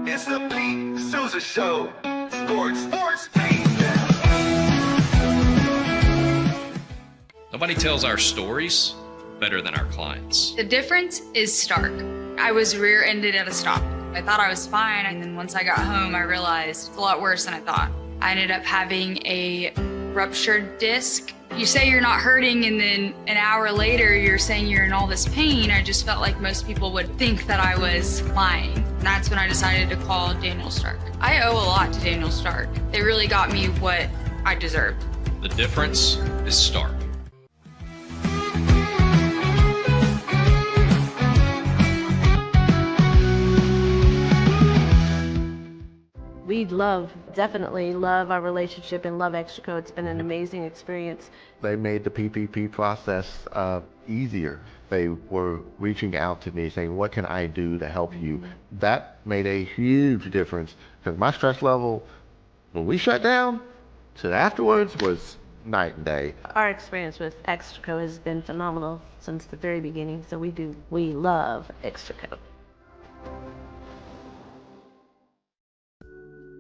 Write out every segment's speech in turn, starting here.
It's the Pete Sousa Show. Sports, Pete. Nobody tells our stories better than our clients. The difference is stark. I was rear-ended at a stop. I thought I was fine, and then once I got home, I realized it's a lot worse than I thought. I ended up having a ruptured disc. You say you're not hurting, and then an hour later, you're saying you're in all this pain. I just felt like most people would think that I was lying. And that's when I decided to call Daniel Stark. I owe a lot to Daniel Stark. They really got me what I deserved. The difference is stark. We definitely love our relationship and love Extraco. It's been an amazing experience. They made the PPP process easier. They were reaching out to me saying, what can I do to help you? That made a huge difference because my stress level, when we shut down, to afterwards was night and day. Our experience with Extraco has been phenomenal since the very beginning, so we love Extraco.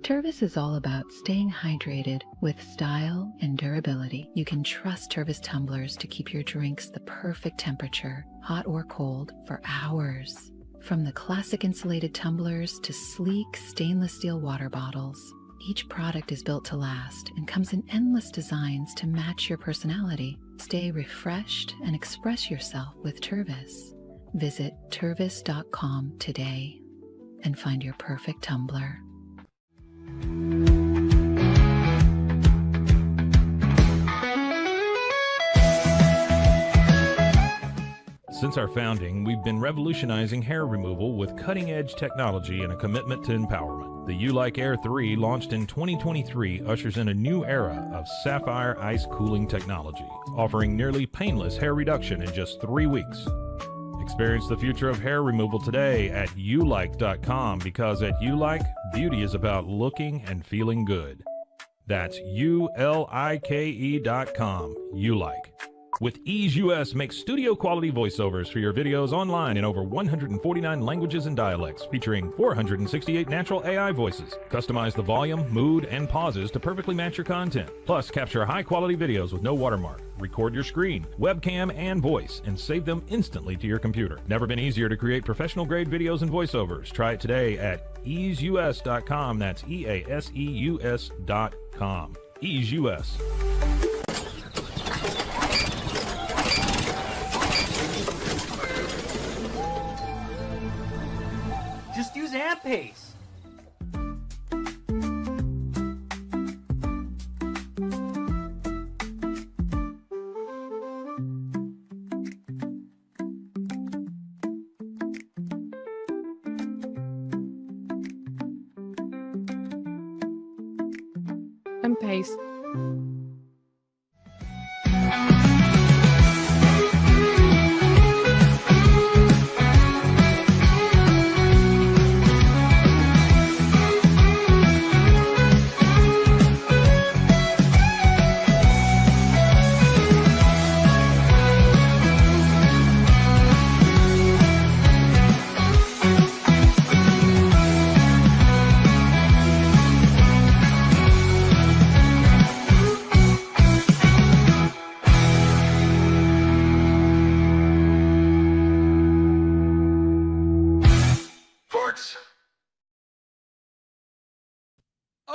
Tervis is all about staying hydrated with style and durability. You can trust Tervis tumblers to keep your drinks the perfect temperature, hot or cold, for hours. From the classic insulated tumblers to sleek stainless steel water bottles, each product is built to last and comes in endless designs to match your personality. Stay refreshed and express yourself with Tervis. Visit tervis.com today and find your perfect tumbler. Since our founding, we've been revolutionizing hair removal with cutting-edge technology and a commitment to empowerment. The U-Like Air 3, launched in 2023, ushers in a new era of sapphire ice cooling technology, offering nearly painless hair reduction in just 3 weeks. Experience the future of hair removal today at ulike.com, because at U-Like, beauty is about looking and feeling good. That's ulike.com. U-Like. With Ease US, make studio quality voiceovers for your videos online in over 149 languages and dialects, featuring 468 natural AI voices. Customize the volume, mood, and pauses to perfectly match your content. Plus, capture high quality videos with no watermark. Record your screen, webcam, and voice, and save them instantly to your computer. Never been easier to create professional grade videos and voiceovers. Try it today at easeus.com. That's EASEUS.com. Ease US. Just use AMP-Pace. AMP-Pace.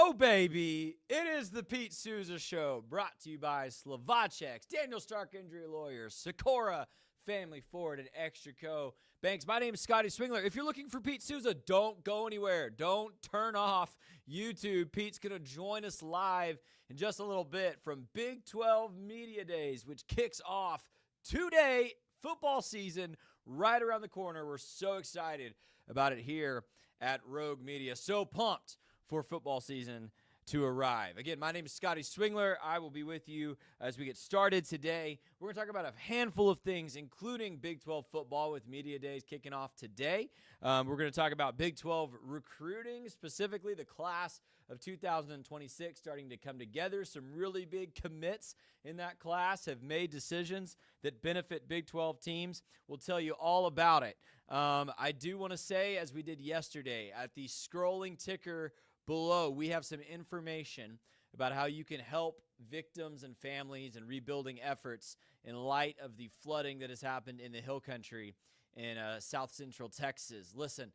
Oh, baby, it is the Pete Sousa Show, brought to you by Slovacek's, Daniel Stark Injury Lawyers, Sikora Family Ford, and Extraco Banks. My name is Scotty Swingler. If you're looking for Pete Sousa, don't go anywhere. Don't turn off YouTube. Pete's going to join us live in just a little bit from Big 12 Media Days, which kicks off today. Football season right around the corner. We're so excited about it here at Rogue Media. So pumped for football season to arrive. Again, my name is Scotty Swingler. I will be with you as we get started today. We're going to talk about a handful of things, including Big 12 football with Media Days kicking off today. We're going to talk about Big 12 recruiting, specifically the class of 2026 starting to come together. Some really big commits in that class have made decisions that benefit Big 12 teams. We'll tell you all about it. I do want to say, as we did yesterday, at the scrolling ticker below, we have some information about how you can help victims and families and rebuilding efforts in light of the flooding that has happened in the Hill Country in South Central Texas. Listen,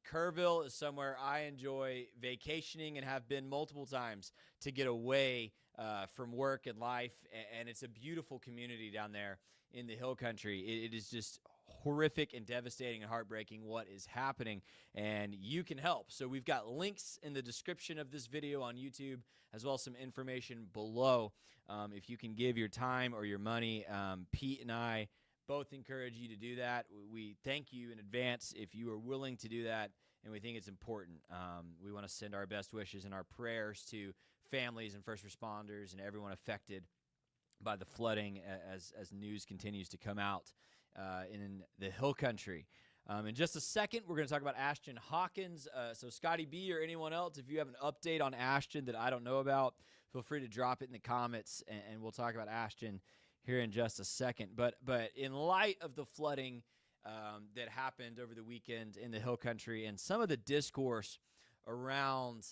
Kerrville is somewhere I enjoy vacationing and have been multiple times to get away from work and life, and it's a beautiful community down there in the Hill Country. It is just horrific and devastating and heartbreaking what is happening, and you can help. So we've got links in the description of this video on YouTube, as well as some information below. If you can give your time or your money, Pete and I both encourage you to do that. We thank you in advance if you are willing to do that, and we think it's important. We want to send our best wishes and our prayers to families and first responders and everyone affected by the flooding as news continues to come out in the Hill Country. In just a second, we're going to talk about Ashtyn Hawkins. So Scotty B or anyone else, if you have an update on Ashtyn that I don't know about, feel free to drop it in the comments, and we'll talk about Ashtyn here in just a second. But in light of the flooding that happened over the weekend in the Hill Country and some of the discourse around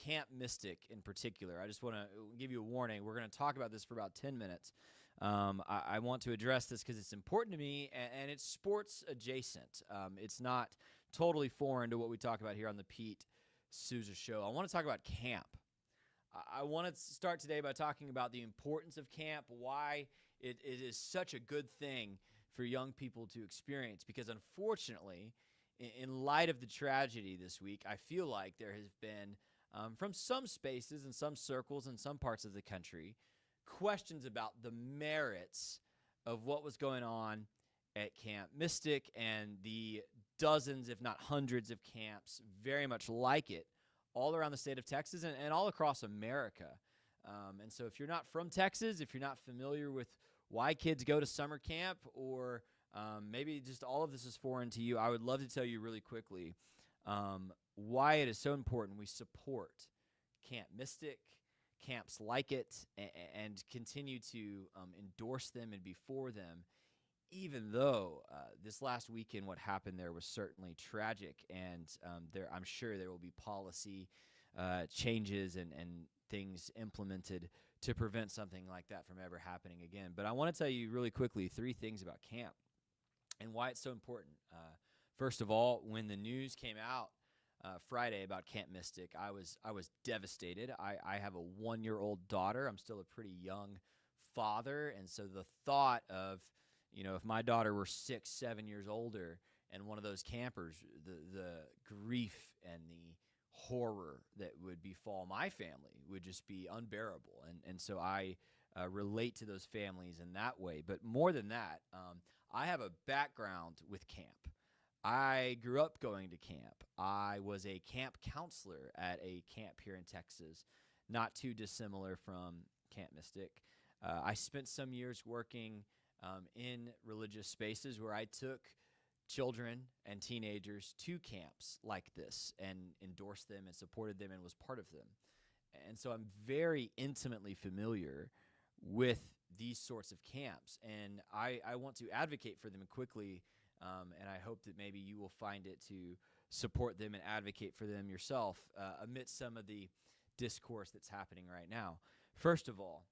Camp Mystic in particular, I just want to give you a warning. We're going to talk about this for about 10 minutes. I want to address this because it's important to me, and it's sports adjacent. It's not totally foreign to what we talk about here on the Pete Sousa Show. I want to talk about camp. I want to start today by talking about the importance of camp, why it is such a good thing for young people to experience, because unfortunately, in light of the tragedy this week, I feel like there has been, from some spaces and some circles in some parts of the country, questions about the merits of what was going on at Camp Mystic and the dozens, if not hundreds, of camps very much like it all around the state of Texas and all across America. And so if you're not from Texas, if you're not familiar with why kids go to summer camp, or maybe just all of this is foreign to you, I would love to tell you really quickly why it is so important we support Camp Mystic, camps like it, and continue to endorse them and be for them, even though this last weekend what happened there was certainly tragic, and I'm sure there will be policy changes and things implemented to prevent something like that from ever happening again. But I want to tell you really quickly 3 things about camp and why it's so important. First of all, when the news came out Friday about Camp Mystic, I was devastated. I have a 1-year-old daughter. I'm still a pretty young father, and so the thought of, if my daughter were 6, 7 years older and one of those campers, the grief and the horror that would befall my family would just be unbearable. And so I relate to those families in that way. But more than that, I have a background with camp. I grew up going to camp. I was a camp counselor at a camp here in Texas, not too dissimilar from Camp Mystic. I spent some years working in religious spaces where I took children and teenagers to camps like this and endorsed them and supported them and was part of them. And so I'm very intimately familiar with these sorts of camps, and I want to advocate for them quickly, and I hope that maybe you will find it to support them and advocate for them yourself amidst some of the discourse that's happening right now. First of all,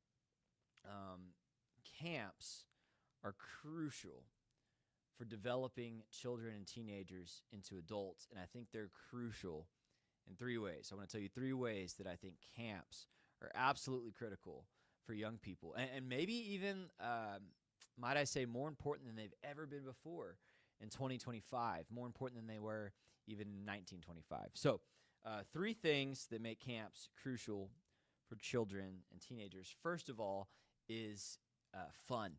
camps are crucial for developing children and teenagers into adults, and I think they're crucial in 3 ways. I want to tell you 3 ways that I think camps are absolutely critical for young people, and maybe even, might I say, more important than they've ever been before in 2025, more important than they were even in 1925. So 3 things that make camps crucial for children and teenagers. First of all is fun.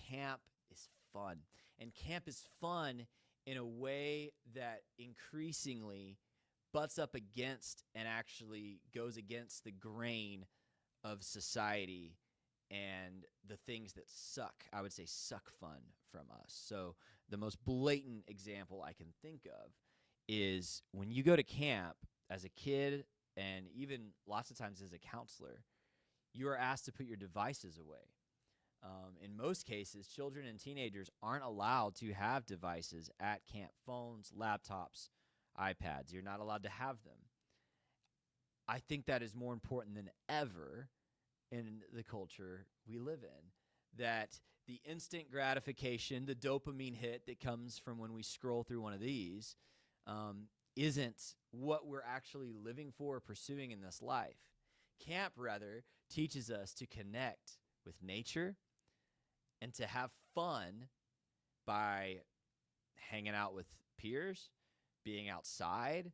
Camp is fun. And camp is fun in a way that increasingly butts up against and actually goes against the grain of society and the things that suck, I would say suck fun from us. So the most blatant example I can think of is when you go to camp as a kid, and even lots of times as a counselor, you are asked to put your devices away. In most cases, children and teenagers aren't allowed to have devices at camp. Phones, laptops, iPads. You're not allowed to have them. I think that is more important than ever in the culture we live in. That the instant gratification, the dopamine hit that comes from when we scroll through one of these isn't what we're actually living for or pursuing in this life. Camp, rather, teaches us to connect with nature and to have fun by hanging out with peers, being outside,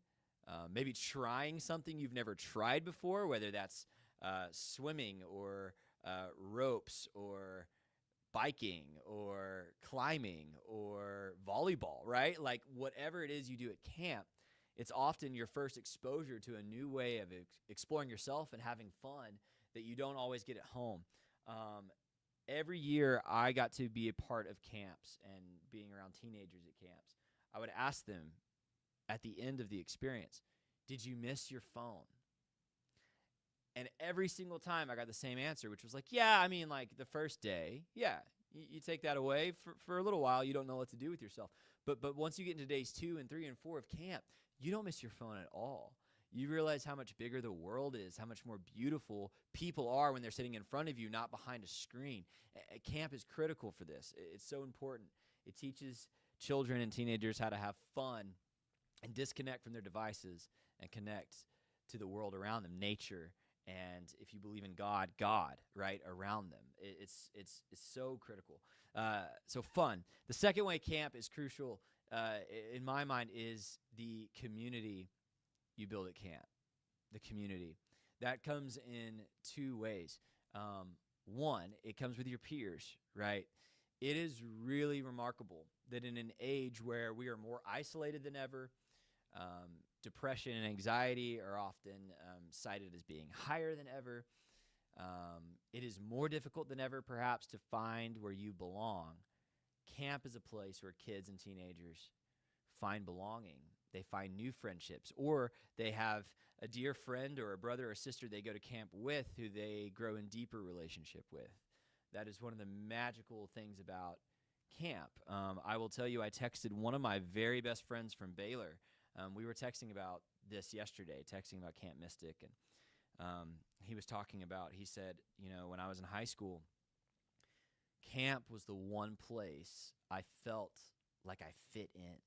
maybe trying something you've never tried before, whether that's swimming or ropes or biking or climbing or volleyball, right? Like whatever it is you do at camp, it's often your first exposure to a new way of exploring yourself and having fun that you don't always get at home. Every year I got to be a part of camps and being around teenagers at camps. I would ask them at the end of the experience, did you miss your phone? And every single time I got the same answer, which was like, yeah, I mean, like the first day, yeah, you take that away for a little while. You don't know what to do with yourself. But once you get into days 2 and 3 and 4 of camp, you don't miss your phone at all. You realize how much bigger the world is, how much more beautiful people are when they're sitting in front of you, not behind a screen. Camp is critical for this. It's so important. It teaches children and teenagers how to have fun and disconnect from their devices and connect to the world around them, nature, and if you believe in God, right, around them. It's so critical. So fun. The second way camp is crucial, in my mind, is the community you build at camp. The community. That comes in 2 ways. One, it comes with your peers, right? It is really remarkable that in an age where we are more isolated than ever, depression and anxiety are often cited as being higher than ever. It is more difficult than ever, perhaps, to find where you belong. Camp is a place where kids and teenagers find belonging. They find new friendships, or they have a dear friend or a brother or sister they go to camp with who they grow in deeper relationship with. That is one of the magical things about camp. I will tell you, I texted one of my very best friends from Baylor. We were texting about this yesterday, texting about Camp Mystic, and he was talking about, he said, when I was in high school, camp was the one place I felt like I fit in.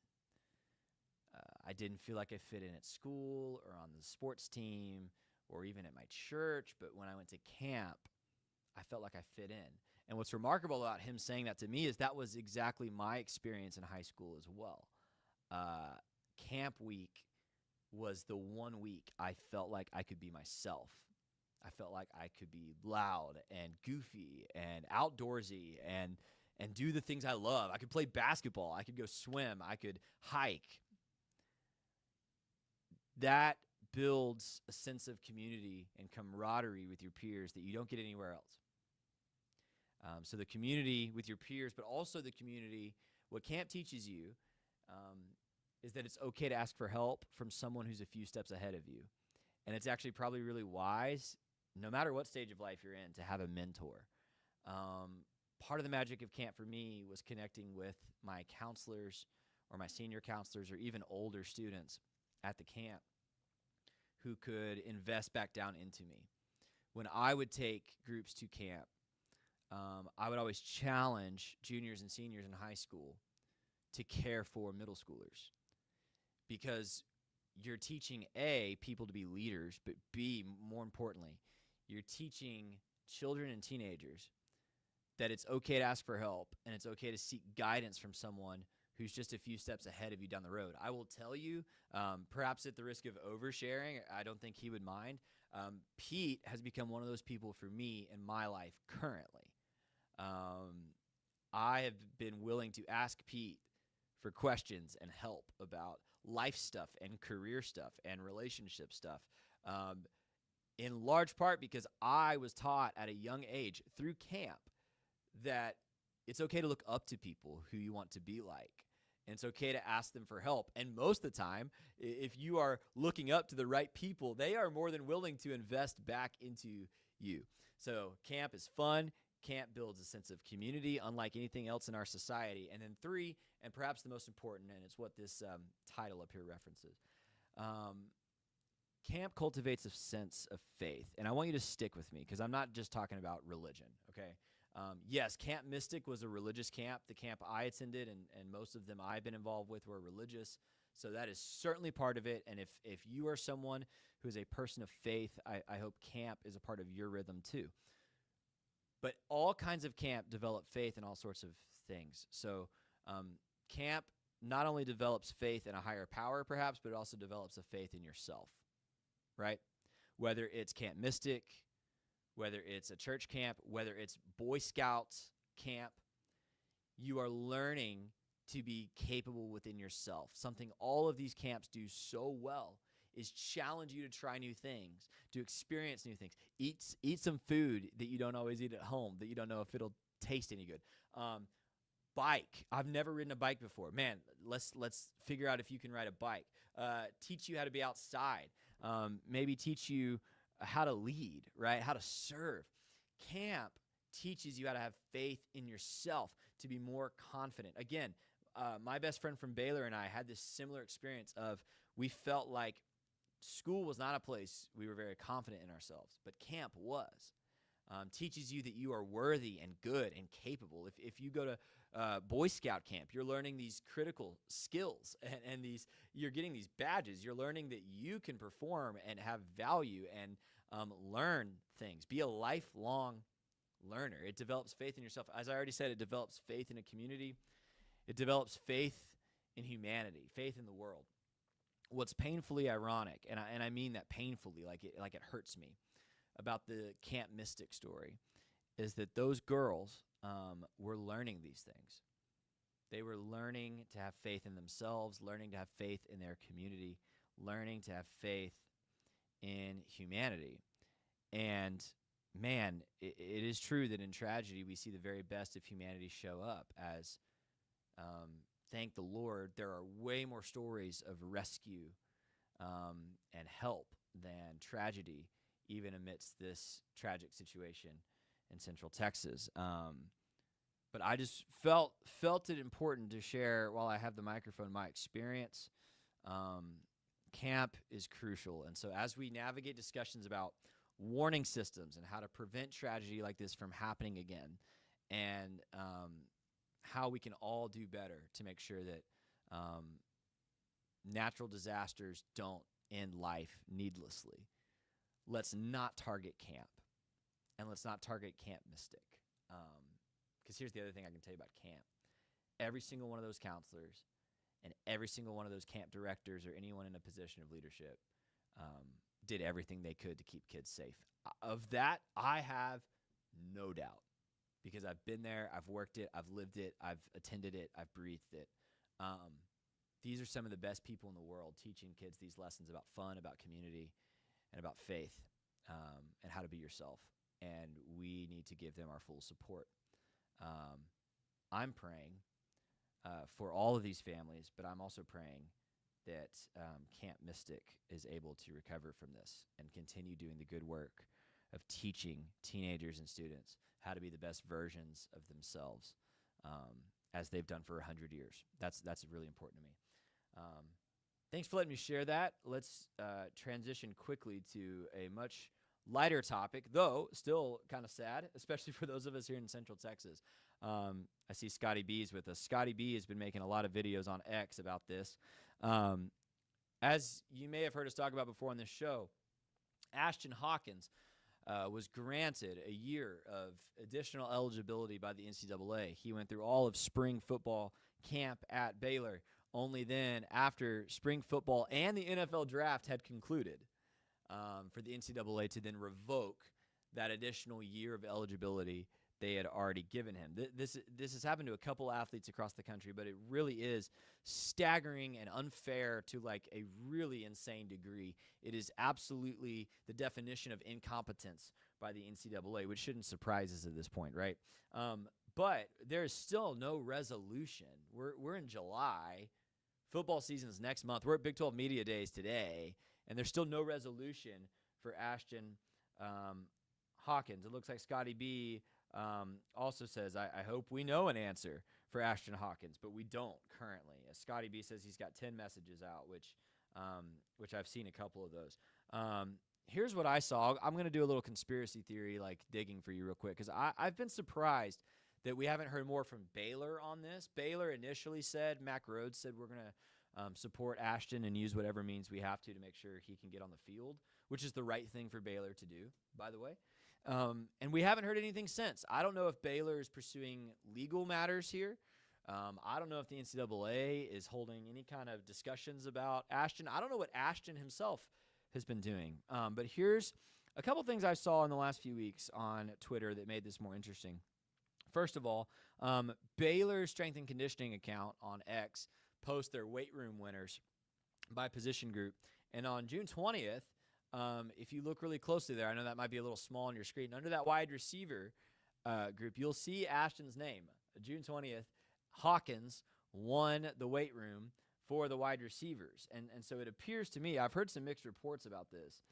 I didn't feel like I fit in at school or on the sports team or even at my church, but when I went to camp, I felt like I fit in. And what's remarkable about him saying that to me is that was exactly my experience in high school as well. Camp week was the one week I felt like I could be myself. I felt like I could be loud and goofy and outdoorsy and do the things I love. I could play basketball. I could go swim. I could hike. That builds a sense of community and camaraderie with your peers that you don't get anywhere else. So the community with your peers, but also the community, what camp teaches you is that it's okay to ask for help from someone who's a few steps ahead of you. And it's actually probably really wise, no matter what stage of life you're in, to have a mentor. Part of the magic of camp for me was connecting with my counselors or my senior counselors or even older students at the camp who could invest back down into me. When I would take groups to camp, I would always challenge juniors and seniors in high school to care for middle schoolers, because you're teaching, A, people to be leaders, but B, more importantly, you're teaching children and teenagers that it's okay to ask for help and it's okay to seek guidance from someone who's just a few steps ahead of you down the road. I will tell you, perhaps at the risk of oversharing, I don't think he would mind, Pete has become one of those people for me in my life currently. I have been willing to ask Pete for questions and help about life stuff and career stuff and relationship stuff, in large part because I was taught at a young age through camp that it's okay to look up to people who you want to be like. And it's okay to ask them for help. And most of the time, if you are looking up to the right people, they are more than willing to invest back into you. So camp is fun. camp builds a sense of community unlike anything else in our society. And then 3, and perhaps the most important, and it's what this title up here references, camp cultivates a sense of faith. And I want you to stick with me because I'm not just talking about religion, okay? Yes, Camp Mystic was a religious camp. The camp I attended and most of them I've been involved with were religious. So that is certainly part of it. And if you are someone who is a person of faith, I hope camp is a part of your rhythm too. But all kinds of camp develop faith in all sorts of things. So camp not only develops faith in a higher power perhaps, but it also develops a faith in yourself, right? Whether it's Camp Mystic, whether it's a church camp, whether it's Boy Scouts camp, you are learning to be capable within yourself. Something all of these camps do so well is challenge you to try new things, to experience new things. Eat some food that you don't always eat at home, that you don't know if it'll taste any good. Bike. I've never ridden a bike before. Man, let's figure out if you can ride a bike. Teach you how to be outside. Maybe teach you how to lead, right? How to serve. Camp teaches you how to have faith in yourself, to be more confident. Again, my best friend from Baylor and I had this similar experience of we felt like school was not a place we were very confident in ourselves, but camp was. Teaches you that you are worthy and good and capable. If you go to Boy Scout camp, you're learning these critical skills and you're getting these badges. You're learning that you can perform and have value and learn things. Be a lifelong learner. It develops faith in yourself. As I already said, it develops faith in a community. It develops faith in humanity, faith in the world. What's painfully ironic, and I mean that painfully, like it hurts me, about the Camp Mystic story, is that those girls were learning these things. They were learning to have faith in themselves, learning to have faith in their community, learning to have faith in humanity. And man, it is true that in tragedy we see the very best of humanity show up as, thank the Lord, there are way more stories of rescue and help than tragedy, even amidst this tragic situation in Central Texas. But I just felt it important to share, while I have the microphone, my experience. Camp is crucial. And so as we navigate discussions about warning systems and how to prevent tragedy like this from happening again, and how we can all do better to make sure that natural disasters don't end life needlessly, let's not target camp, and let's not target Camp Mystic. Because here's the other thing I can tell you about camp. Every single one of those counselors and every single one of those camp directors or anyone in a position of leadership did everything they could to keep kids safe. Of that, I have no doubt, because I've been there, I've worked it, I've lived it, I've attended it, I've breathed it. These are some of the best people in the world teaching kids these lessons about fun, about community, and about faith, and how to be yourself. And we need to give them our full support. I'm praying for all of these families, but I'm also praying that Camp Mystic is able to recover from this and continue doing the good work of teaching teenagers and students how to be the best versions of themselves, as they've done for 100 years. That's really important to me. Thanks for letting me share that. Let's transition quickly to a much lighter topic, though still kind of sad, especially for those of us here in Central Texas. I see Scotty B's with us. Scotty B has been making a lot of videos on X about this. As you may have heard us talk about before on this show, Ashtyn Hawkins was granted a year of additional eligibility by the NCAA. He went through all of spring football camp at Baylor. Only then, after spring football and the NFL draft had concluded, for the NCAA to then revoke that additional year of eligibility they had already given him. This has happened to a couple athletes across the country, but it really is staggering and unfair to like a really insane degree. It is absolutely the definition of incompetence by the NCAA, which shouldn't surprise us at this point, right? But there is still no resolution. We're in July. Football season is next month. We're at Big 12 Media Days today, and there's still no resolution for Ashtyn Hawkins. It looks like Scotty B Also says, I hope we know an answer for Ashtyn Hawkins, but we don't currently. Scotty B says he's got 10 messages out, which I've seen a couple of those. Here's what I saw. I'm going to do a little conspiracy theory like digging for you real quick, because I've been surprised that we haven't heard more from Baylor on this. Baylor initially said, Mac Rhodes said, we're going to support Ashtyn and use whatever means we have to make sure he can get on the field, which is the right thing for Baylor to do, by the way. And we haven't heard anything since. I don't know if Baylor is pursuing legal matters here. I don't know if the NCAA is holding any kind of discussions about Ashtyn. I don't know what Ashtyn himself has been doing. But here's a couple things I saw in the last few weeks on Twitter that made this more interesting. First of all, Baylor's strength and conditioning account on X posts their weight room winners by position group. And on June 20th, if you look really closely there, I know that might be a little small on your screen. Under that wide receiver group, you'll see Ashtyn's name. June 20th, Hawkins won the weight room for the wide receivers. And so it appears to me, I've heard some mixed reports about this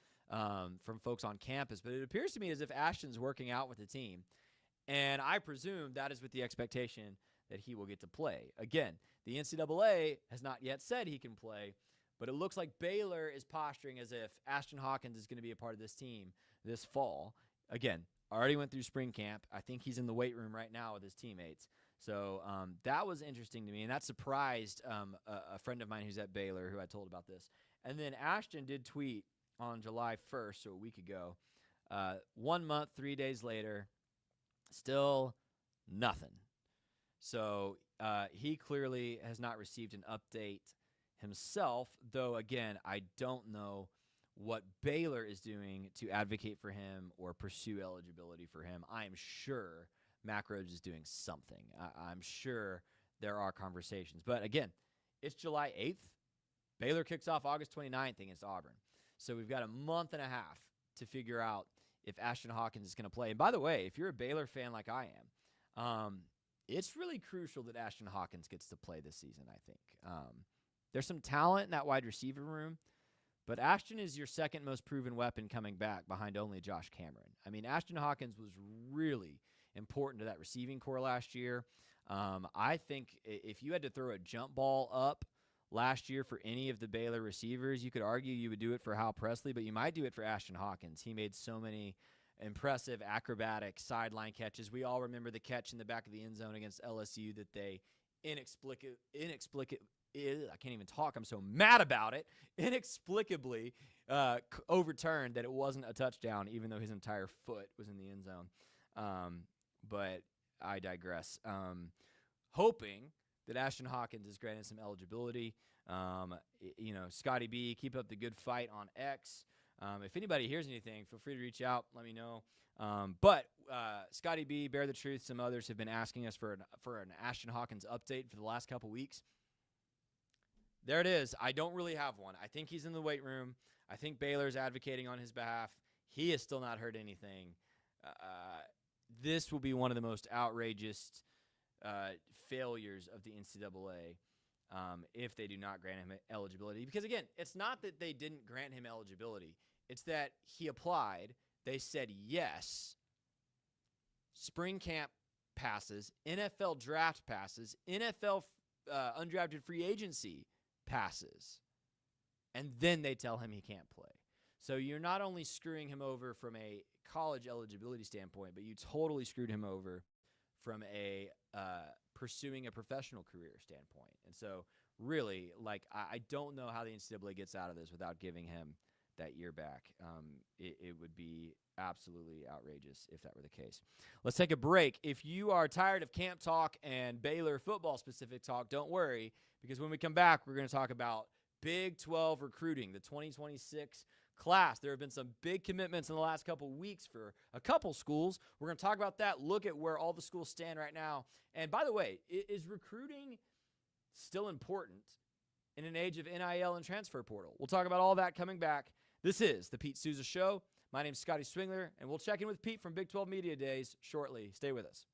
from folks on campus, but it appears to me as if Ashtyn's working out with the team. And I presume that is with the expectation that he will get to play. Again, the NCAA has not yet said he can play, but it looks like Baylor is posturing as if Ashtyn Hawkins is going to be a part of this team this fall. Again, already went through spring camp. I think he's in the weight room right now with his teammates. So that was interesting to me, and that surprised a friend of mine who's at Baylor who I told about this. And then Ashtyn did tweet on July 1st, so a week ago, 1 month, 3 days later, still nothing. So he clearly has not received an update himself, though, again, I don't know what Baylor is doing to advocate for him or pursue eligibility for him. I am sure Mac Rhodes is doing something. I'm sure there are conversations. But, again, it's July 8th. Baylor kicks off August 29th against Auburn. So we've got a month and a half to figure out if Ashtyn Hawkins is going to play. And, by the way, if you're a Baylor fan like I am, it's really crucial that Ashtyn Hawkins gets to play this season, I think. There's some talent in that wide receiver room, but Ashtyn is your second most proven weapon coming back behind only Josh Cameron. I mean, Ashtyn Hawkins was really important to that receiving core last year. I think if you had to throw a jump ball up last year for any of the Baylor receivers, you could argue you would do it for Hal Presley, but you might do it for Ashtyn Hawkins. He made so many impressive acrobatic sideline catches. We all remember the catch in the back of the end zone against LSU that they I can't even talk. I'm so mad about it. Inexplicably overturned that it wasn't a touchdown, even though his entire foot was in the end zone. But I digress. Hoping that Ashtyn Hawkins is granted some eligibility. Scotty B, keep up the good fight on X. If anybody hears anything, feel free to reach out. Let me know. But Scotty B, Bear the Truth, some others have been asking us for an Ashtyn Hawkins update for the last couple weeks. There it is. I don't really have one. I think he's in the weight room. I think Baylor's advocating on his behalf. He has still not heard anything. This will be one of the most outrageous failures of the NCAA if they do not grant him eligibility. Because, again, it's not that they didn't grant him eligibility. It's that he applied. They said yes. Spring camp passes, NFL draft passes, NFL undrafted free agency passes, and then they tell him he can't play. So you're not only screwing him over from a college eligibility standpoint, but you totally screwed him over from a pursuing a professional career standpoint. And so really, I don't know how the NCAA gets out of this without giving him that year back. It would be absolutely outrageous if that were the case. Let's take a break. If you are tired of camp talk and Baylor football specific talk, don't worry, because when we come back, we're going to talk about Big 12 recruiting, the 2026 class. There have been some big commitments in the last couple weeks for a couple schools. We're going to talk about that, look at where all the schools stand right now. And by the way, is recruiting still important in an age of NIL and transfer portal? We'll talk about all that coming back. This is the Pete Sousa Show. My name's Scotty Swingler, and we'll check in with Pete from Big 12 Media Days shortly. Stay with us.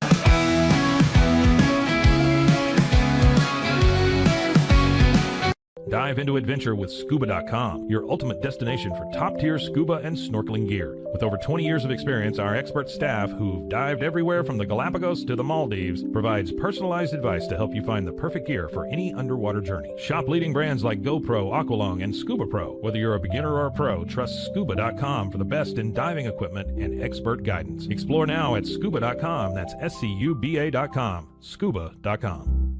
Dive into adventure with Scuba.com, your ultimate destination for top-tier scuba and snorkeling gear. With over 20 years of experience, our expert staff, who've dived everywhere from the Galapagos to the Maldives, provides personalized advice to help you find the perfect gear for any underwater journey. Shop leading brands like GoPro, Aqualung, and Scuba Pro. Whether you're a beginner or a pro, trust Scuba.com for the best in diving equipment and expert guidance. Explore now at Scuba.com. That's SCUBA.com. Scuba.com.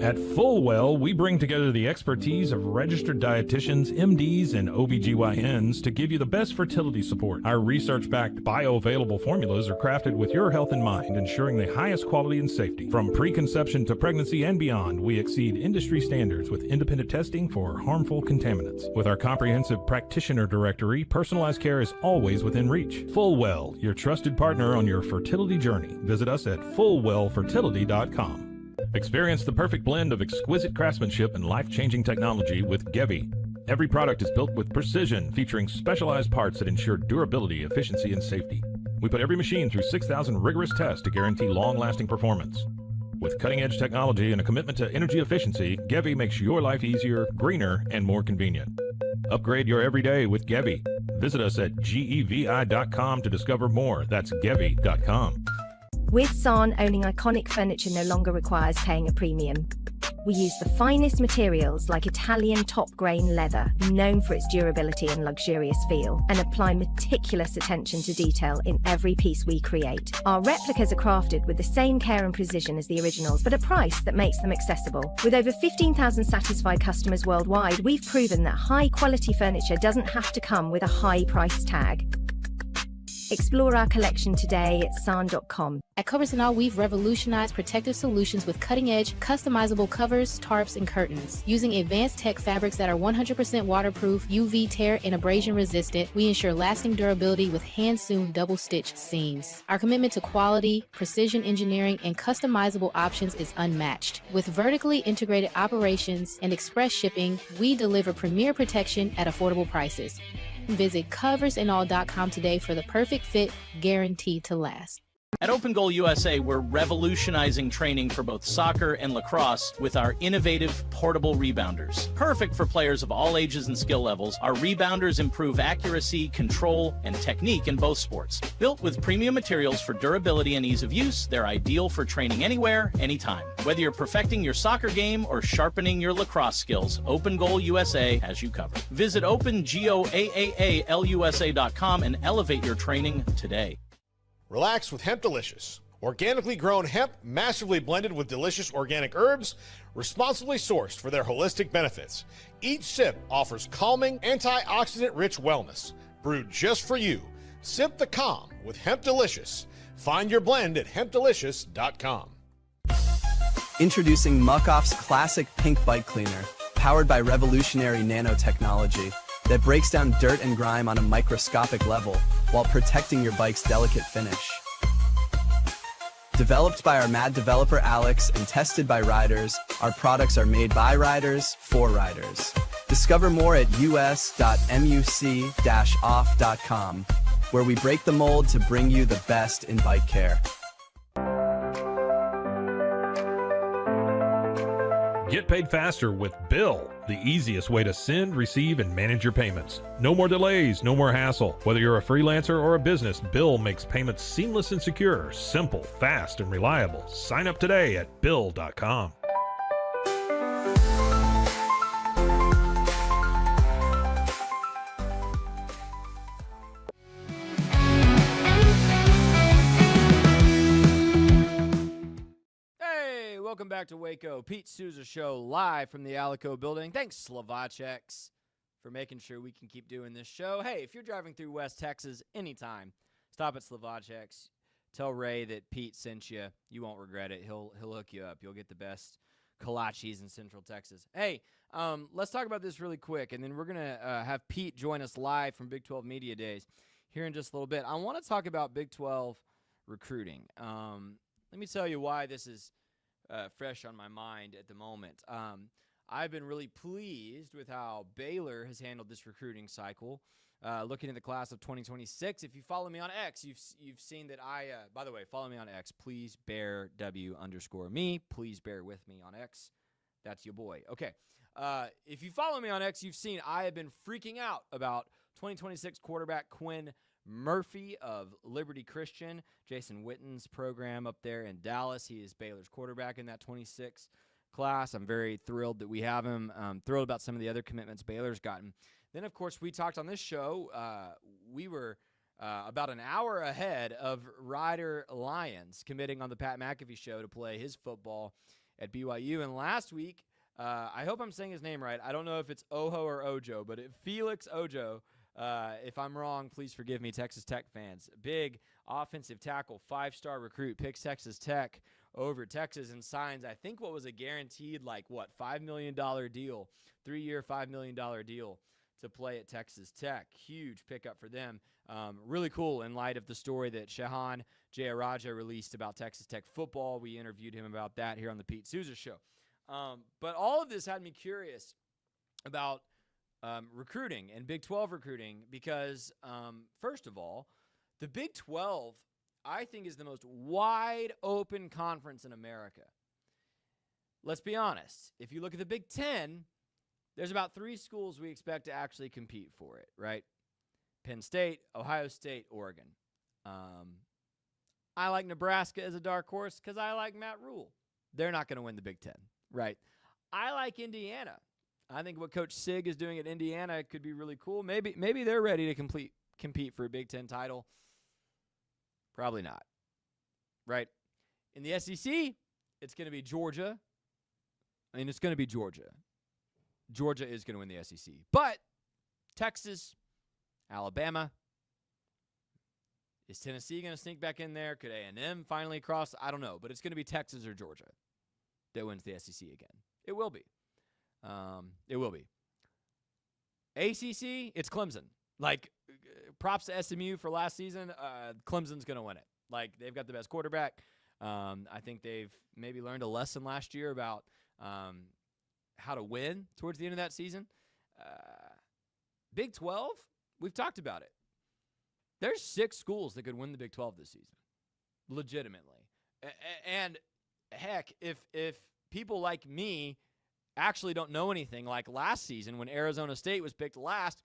At Fullwell, we bring together the expertise of registered dietitians, MDs, and OBGYNs to give you the best fertility support. Our research-backed bioavailable formulas are crafted with your health in mind, ensuring the highest quality and safety. From preconception to pregnancy and beyond, we exceed industry standards with independent testing for harmful contaminants. With our comprehensive practitioner directory, personalized care is always within reach. Fullwell, your trusted partner on your fertility journey. Visit us at fullwellfertility.com. Experience the perfect blend of exquisite craftsmanship and life-changing technology with Gevi. Every product is built with precision, featuring specialized parts that ensure durability, efficiency, and safety. We put every machine through 6,000 rigorous tests to guarantee long-lasting performance. With cutting-edge technology and a commitment to energy efficiency, Gevi makes your life easier, greener, and more convenient. Upgrade your everyday with Gevi. Visit us at gevi.com to discover more. That's gevi.com. With San, owning iconic furniture no longer requires paying a premium. We use the finest materials like Italian top-grain leather, known for its durability and luxurious feel, and apply meticulous attention to detail in every piece we create. Our replicas are crafted with the same care and precision as the originals, but a price that makes them accessible. With over 15,000 satisfied customers worldwide, we've proven that high-quality furniture doesn't have to come with a high price tag. Explore our collection today at san.com. At Covers & All, we've revolutionized protective solutions with cutting-edge, customizable covers, tarps, and curtains. Using advanced tech fabrics that are 100% waterproof, UV tear, and abrasion resistant, we ensure lasting durability with hand-sewn double-stitch seams. Our commitment to quality, precision engineering, and customizable options is unmatched. With vertically integrated operations and express shipping, we deliver premier protection at affordable prices. Visit coversandall.com today for the perfect fit, guaranteed to last. At Open Goal USA, we're revolutionizing training for both soccer and lacrosse with our innovative portable rebounders. Perfect for players of all ages and skill levels, our rebounders improve accuracy, control, and technique in both sports. Built with premium materials for durability and ease of use, they're ideal for training anywhere, anytime. Whether you're perfecting your soccer game or sharpening your lacrosse skills, Open Goal USA has you covered. Visit OpenGoAAALusa.com and elevate your training today. Relax with Hemp Delicious. Organically grown hemp, massively blended with delicious organic herbs, responsibly sourced for their holistic benefits. Each sip offers calming, antioxidant-rich wellness. Brewed just for you. Sip the calm with Hemp Delicious. Find your blend at hempdelicious.com. Introducing Muck-Off's classic pink bike cleaner, powered by revolutionary nanotechnology that breaks down dirt and grime on a microscopic level while protecting your bike's delicate finish. Developed by our mad developer Alex and tested by riders, our products are made by riders for riders. Discover more at us.muc-off.com, where we break the mold to bring you the best in bike care. Get paid faster with Bill, the easiest way to send, receive, and manage your payments. No more delays, no more hassle. Whether you're a freelancer or a business, Bill makes payments seamless and secure, simple, fast, and reliable. Sign up today at Bill.com. Welcome back to Waco. Pete Sousa Show live from the Alico building. Thanks, Slovachex, for making sure we can keep doing this show. Hey, if you're driving through West Texas anytime, stop at Slovachex. Tell Ray that Pete sent you. You won't regret it. He'll hook you up. You'll get the best kolaches in Central Texas. Hey, let's talk about this really quick, and then we're going to have Pete join us live from Big 12 Media Days here in just a little bit. I want to talk about Big 12 recruiting. Let me tell you why this is fresh on my mind at the moment. I've been really pleased with how Baylor has handled this recruiting cycle. Looking at the class of 2026, if you follow me on X, you've seen that by the way, follow me on X. Please bear W_me. Please bear with me on X. That's your boy. Okay. If you follow me on X, you've seen I have been freaking out about 2026 quarterback Quinn Murphy of Liberty Christian, Jason Witten's program up there in Dallas. He is Baylor's quarterback in that 26 class. I'm very thrilled that we have him. I'm thrilled about some of the other commitments Baylor's gotten. Then, of course, we talked on this show. We were about an hour ahead of Ryder Lyons committing on the Pat McAfee show to play his football at BYU. And last week, I hope I'm saying his name right. I don't know if it's Ojo or Ojo, but Felix Ojo. If I'm wrong, please forgive me, Texas Tech fans. Big offensive tackle, 5-star recruit, picks Texas Tech over Texas and signs, I think, what was a guaranteed, $5 million deal, 3-year, $5 million deal to play at Texas Tech. Huge pickup for them. Really cool in light of the story that Shahan Jayaraja released about Texas Tech football. We interviewed him about that here on the Pete Sousa Show. But all of this had me curious about recruiting and Big 12 recruiting because, first of all, the Big 12, I think, is the most wide-open conference in America. Let's be honest. If you look at the Big 10, there's about 3 schools we expect to actually compete for it, right? Penn State, Ohio State, Oregon. I like Nebraska as a dark horse because I like Matt Rule. They're not going to win the Big 10, right? I like Indiana. I think what Coach Sig is doing at Indiana could be really cool. Maybe they're ready to compete for a Big 10 title. Probably not, right? In the SEC, it's going to be Georgia. It's going to be Georgia. Georgia is going to win the SEC. But Texas, Alabama, is Tennessee going to sneak back in there? Could A&M finally cross? I don't know. But it's going to be Texas or Georgia that wins the SEC again. It will be. It will be. ACC, it's Clemson. Props to SMU for last season. Clemson's going to win it. They've got the best quarterback. I think they've maybe learned a lesson last year about how to win towards the end of that season. Big 12, we've talked about it. There's 6 schools that could win the Big 12 this season, legitimately. And heck, if people like me actually don't know anything, like last season when Arizona State was picked last,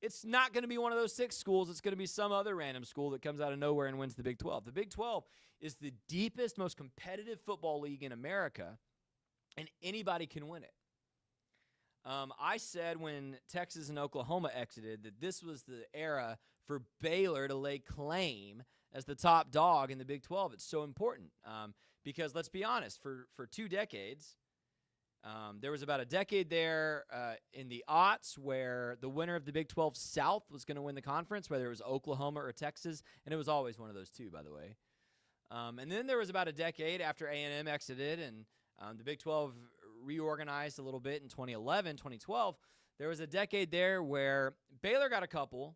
it's not going to be one of those 6 schools. It's going to be some other random school that comes out of nowhere and wins the Big 12. The Big 12 is the deepest, most competitive football league in America, and anybody can win it. I said when Texas and Oklahoma exited that this was the era for Baylor to lay claim as the top dog in the Big 12. It's so important because, let's be honest, for 2 decades, there was about a decade there in the aughts where the winner of the Big 12 South was going to win the conference, whether it was Oklahoma or Texas, and it was always one of those 2, by the way. And then there was about a decade after A&M exited and the Big 12 reorganized a little bit in 2011, 2012. There was a decade there where Baylor got a couple,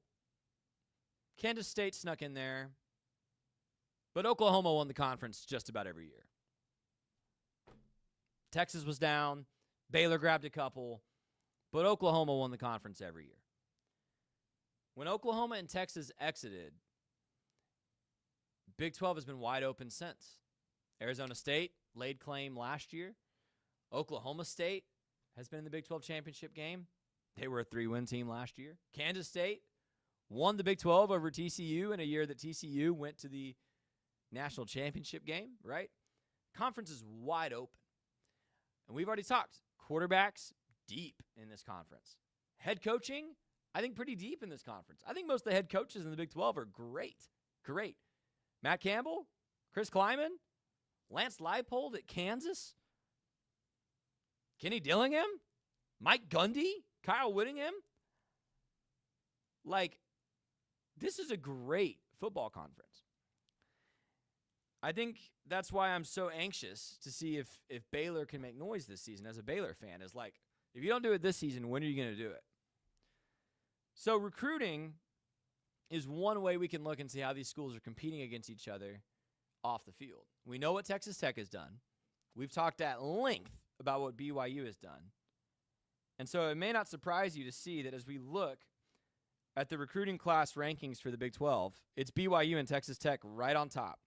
Kansas State snuck in there, but Oklahoma won the conference just about every year. Texas was down, Baylor grabbed a couple, but Oklahoma won the conference every year. When Oklahoma and Texas exited, Big 12 has been wide open since. Arizona State laid claim last year. Oklahoma State has been in the Big 12 championship game. They were a 3-win team last year. Kansas State won the Big 12 over TCU in a year that TCU went to the national championship game, right? Conference is wide open. And we've already talked. Quarterbacks, deep in this conference. Head coaching, I think pretty deep in this conference. I think most of the head coaches in the Big 12 are great. Great. Matt Campbell, Chris Kleiman, Lance Leipold at Kansas, Kenny Dillingham, Mike Gundy, Kyle Whittingham. This is a great football conference. I think that's why I'm so anxious to see if Baylor can make noise this season as a Baylor fan. If you don't do it this season, when are you going to do it? So recruiting is one way we can look and see how these schools are competing against each other off the field. We know what Texas Tech has done. We've talked at length about what BYU has done. And so it may not surprise you to see that as we look at the recruiting class rankings for the Big 12, it's BYU and Texas Tech right on top.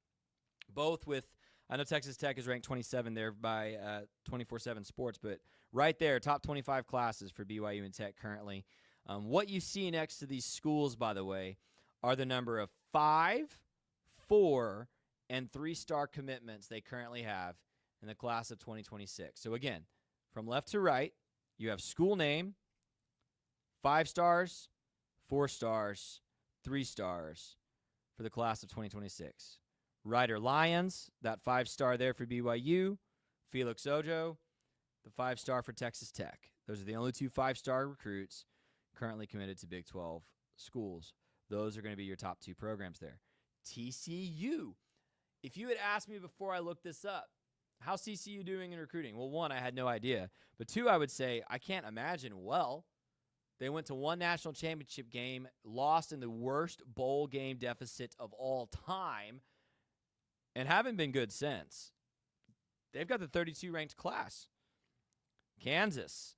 Both with, I know Texas Tech is ranked 27 there by 24/7 Sports, but right there, top 25 classes for BYU and Tech currently. What you see next to these schools, by the way, are the number of 5, 4, and 3-star commitments they currently have in the class of 2026. So again, from left to right, you have school name, 5 stars, 4 stars, 3 stars for the class of 2026. Ryder Lyons, that 5-star there for BYU. Felix Ojo, the 5-star for Texas Tech. Those are the only 2 5-star recruits currently committed to Big 12 schools. Those are going to be your top 2 programs there. TCU. If you had asked me before I looked this up, how's TCU doing in recruiting? Well, 1, I had no idea. But 2, I would say I can't imagine well. They went to 1 national championship game, lost in the worst bowl game deficit of all time, and haven't been good since. They've got the 32-ranked class. Kansas,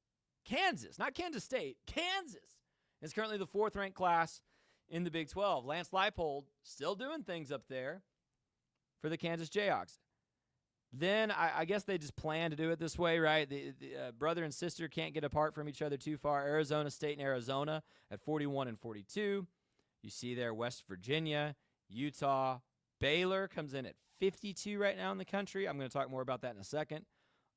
not Kansas State, Kansas is currently the 4th-ranked class in the Big 12. Lance Leipold still doing things up there for the Kansas Jayhawks. Then I guess they just plan to do it this way, right? The brother and sister can't get apart from each other too far. Arizona State and Arizona at 41 and 42. You see there West Virginia, Utah. Baylor comes in at 52 right now in the country. I'm going to talk more about that in a second.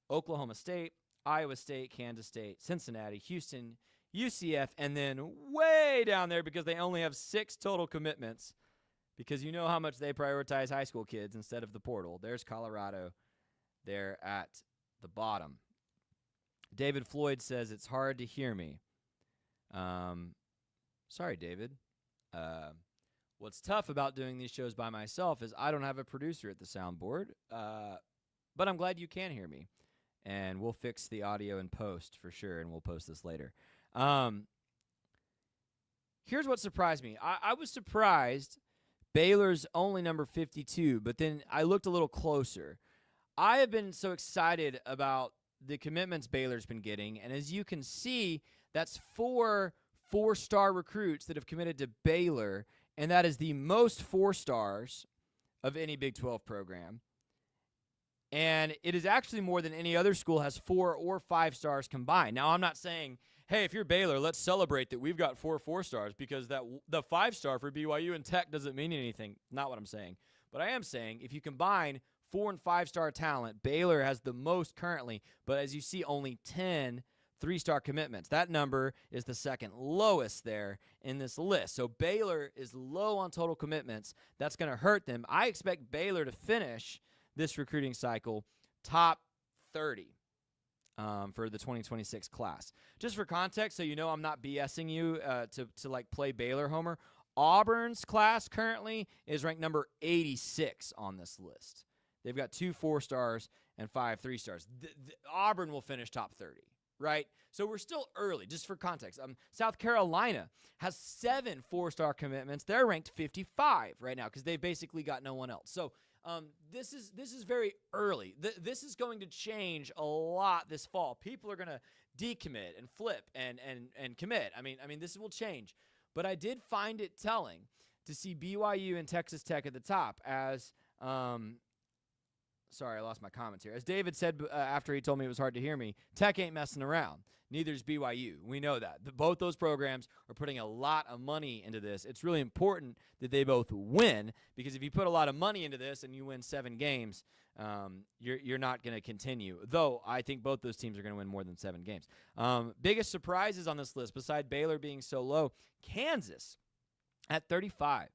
Oklahoma State, Iowa State, Kansas State, Cincinnati, Houston, UCF, and then way down there because they only have 6 total commitments because you know how much they prioritize high school kids instead of the portal. There's Colorado there at the bottom. David Floyd says, it's hard to hear me. Sorry, David. What's tough about doing these shows by myself is I don't have a producer at the soundboard, but I'm glad you can hear me. And we'll fix the audio in post for sure, and we'll post this later. Here's what surprised me. I was surprised Baylor's only number 52, but then I looked a little closer. I have been so excited about the commitments Baylor's been getting, and as you can see, that's 4 4-star recruits that have committed to Baylor, and that is the most 4 stars of any Big 12 program. And it is actually more than any other school has 4 or 5 stars combined. Now, I'm not saying, hey, if you're Baylor, let's celebrate that we've got 4 4-stars because the 5-star for BYU and Tech doesn't mean anything. Not what I'm saying. But I am saying if you combine 4 and 5-star talent, Baylor has the most currently, but as you see, only 10 3-star commitments. That number is the second lowest there in this list. So Baylor is low on total commitments. That's going to hurt them. I expect Baylor to finish this recruiting cycle top 30 for the 2026 class. Just for context, so you know I'm not BSing you to like play Baylor homer, Auburn's class currently is ranked number 86 on this list. They've got 2 4-stars and 5 3-stars. Auburn will finish top 30, right? So we're still early, just for context. South Carolina has 7 4-star commitments. They're ranked 55 right now because they've basically got no one else. So this is very early. This is going to change a lot this fall. People are going to decommit and flip and commit. I mean, this will change. But I did find it telling to see BYU and Texas Tech at the top as sorry, I lost my comments here. As David said after he told me it was hard to hear me, Tech ain't messing around. Neither is BYU. We know that. Both those programs are putting a lot of money into this. It's really important that they both win because if you put a lot of money into this and you win 7 games, you're not going to continue. Though I think both those teams are going to win more than 7 games. Biggest surprises on this list, beside Baylor being so low, Kansas at 35.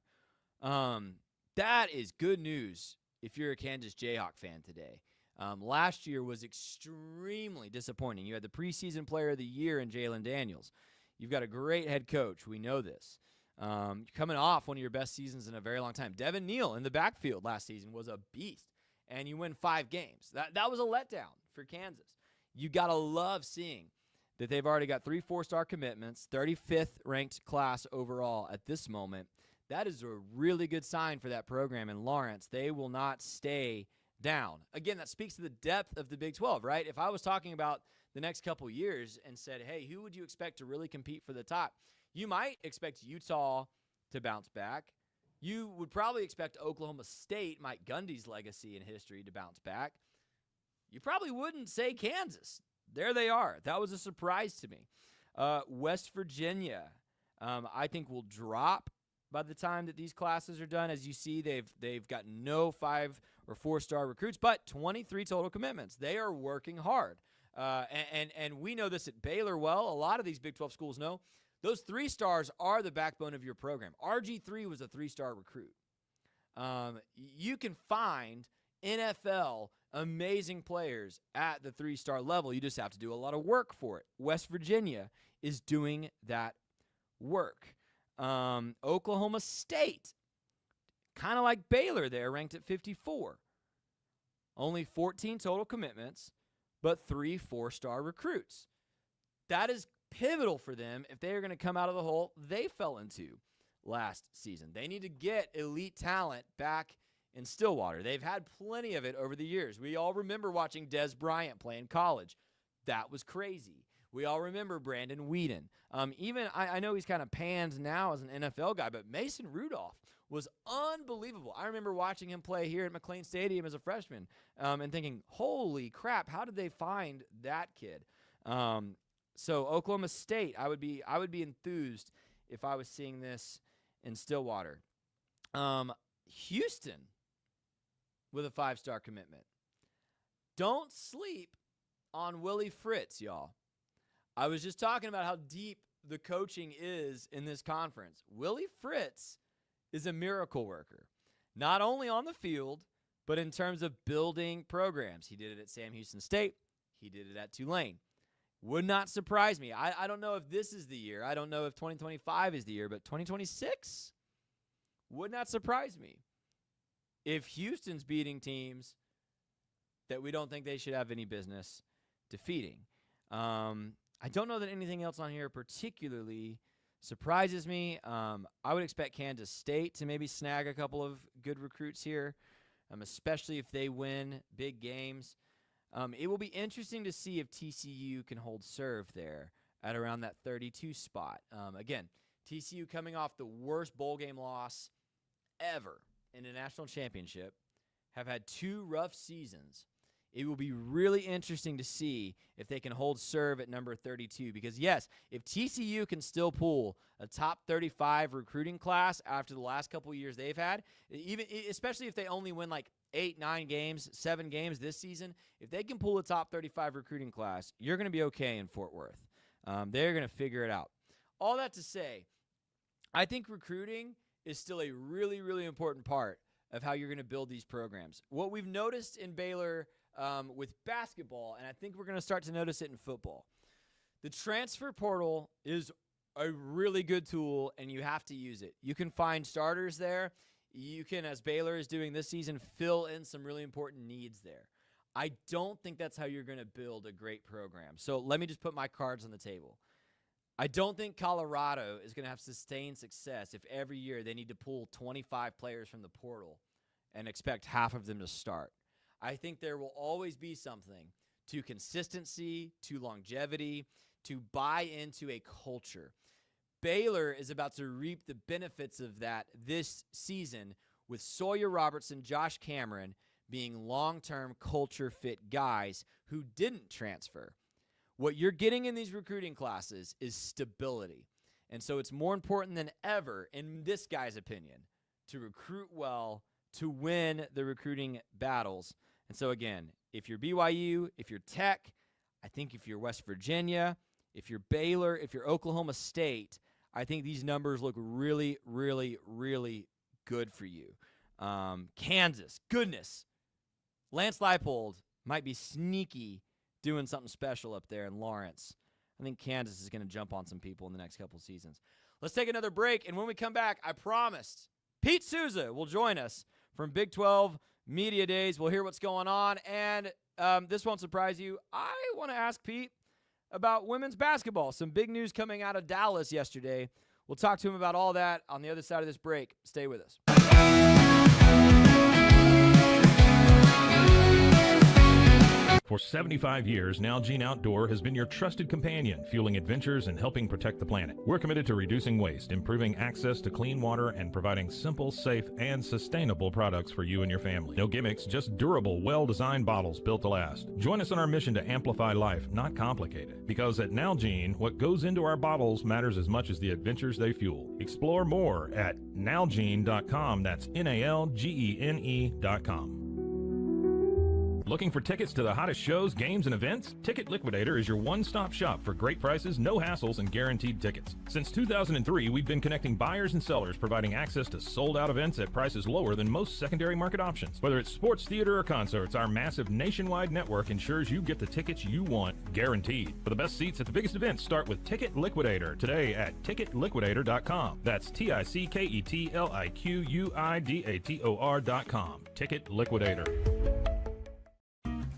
That is good news if you're a Kansas Jayhawk fan today. Last year was extremely disappointing. You had the preseason player of the year in Jalen Daniels. You've got a great head coach. We know this. Coming off one of your best seasons in a very long time. Devin Neal in the backfield last season was a beast, and you win 5 games. That was a letdown for Kansas. You got to love seeing that they've already got 3 4-star commitments, 35th ranked class overall at this moment. That is a really good sign for that program in Lawrence. They will not stay down. Again, that speaks to the depth of the Big 12, right? If I was talking about the next couple years and said, hey, who would you expect to really compete for the top? You might expect Utah to bounce back. You would probably expect Oklahoma State, Mike Gundy's legacy and history, to bounce back. You probably wouldn't say Kansas. there they are. That was a surprise to me. West Virginia, I think will drop by the time that these classes are done. As you see, they've got no 5 or 4-star recruits, but 23 total commitments. They are working hard. And we know this at Baylor well. A lot of these Big 12 schools know. Those 3 stars are the backbone of your program. RG3 was a 3-star recruit. You can find NFL amazing players at the 3-star level. You just have to do a lot of work for it. West Virginia is doing that work. Oklahoma State, kind of like Baylor there, ranked at 54. Only 14 total commitments, but 3 4-star recruits. That is pivotal for them if they are going to come out of the hole they fell into last season. They need to get elite talent back in Stillwater. They've had plenty of it over the years. We all remember watching Des Bryant play in college. That was crazy. We all remember Brandon Whedon. I know he's kind of panned now as an NFL guy, but Mason Rudolph was unbelievable. I remember watching him play here at McLean Stadium as a freshman and thinking, holy crap, how did they find that kid? So Oklahoma State, I would be enthused if I was seeing this in Stillwater. Houston with a 5-star commitment. Don't sleep on Willie Fritz, y'all. I was just talking about how deep the coaching is in this conference. Willie Fritz is a miracle worker, not only on the field, but in terms of building programs. He did it at Sam Houston State. He did it at Tulane. Would not surprise me. I don't know if this is the year. I don't know if 2025 is the year, but 2026 would not surprise me if Houston's beating teams that we don't think they should have any business defeating. I don't know that anything else on here particularly surprises me. I would expect Kansas State to maybe snag a couple of good recruits here, especially if they win big games. It will be interesting to see if TCU can hold serve there at around that 32 spot. Again, TCU coming off the worst bowl game loss ever in a national championship, have had 2 rough seasons. It will be really interesting to see if they can hold serve at number 32. Because, yes, if TCU can still pull a top 35 recruiting class after the last couple of years they've had, especially if they only win like 8, 9 games, 7 games this season, if they can pull a top 35 recruiting class, you're going to be okay in Fort Worth. They're going to figure it out. All that to say, I think recruiting is still a really, really important part of how you're going to build these programs. What we've noticed in Baylor with basketball, and I think we're going to start to notice it in football, the transfer portal is a really good tool, and you have to use it. You can find starters there. You can, as Baylor is doing this season, fill in some really important needs there. I don't think that's how you're going to build a great program. So let me just put my cards on the table. I don't think Colorado is going to have sustained success if every year they need to pull 25 players from the portal and expect half of them to start. I think there will always be something to consistency, to longevity, to buy into a culture. Baylor is about to reap the benefits of that this season with Sawyer Robertson, Josh Cameron being long-term culture fit guys who didn't transfer. What you're getting in these recruiting classes is stability. And so it's more important than ever, in this guy's opinion, to recruit well, to win the recruiting battles. And so again, if you're BYU, if you're Tech, I think if you're West Virginia, if you're Baylor, if you're Oklahoma State, I think these numbers look really, really, really good for you. Kansas, goodness. Lance Leipold might be sneaky doing something special up there in Lawrence. I think Kansas is going to jump on some people in the next couple seasons. Let's take another break, and when we come back, I promised Pete Sousa will join us from Big 12 Media Days. We'll hear what's going on, and this won't surprise you. I want to ask Pete about women's basketball. Some big news coming out of Dallas yesterday. We'll talk to him about all that on the other side of this break. Stay with us. For 75 years, Nalgene Outdoor has been your trusted companion, fueling adventures and helping protect the planet. We're committed to reducing waste, improving access to clean water, and providing simple, safe, and sustainable products for you and your family. No gimmicks, just durable, well-designed bottles built to last. Join us on our mission to amplify life, not complicate it. Because at Nalgene, what goes into our bottles matters as much as the adventures they fuel. Explore more at nalgene.com. That's NALGENE.com. Looking for tickets to the hottest shows, games, and events? Ticket Liquidator is your one-stop shop for great prices, no hassles, and guaranteed tickets. Since 2003, we've been connecting buyers and sellers, providing access to sold-out events at prices lower than most secondary market options. Whether it's sports, theater, or concerts, our massive nationwide network ensures you get the tickets you want, guaranteed. For the best seats at the biggest events, start with Ticket Liquidator today at ticketliquidator.com. That's TICKETLIQUIDATOR.com. Ticket Liquidator.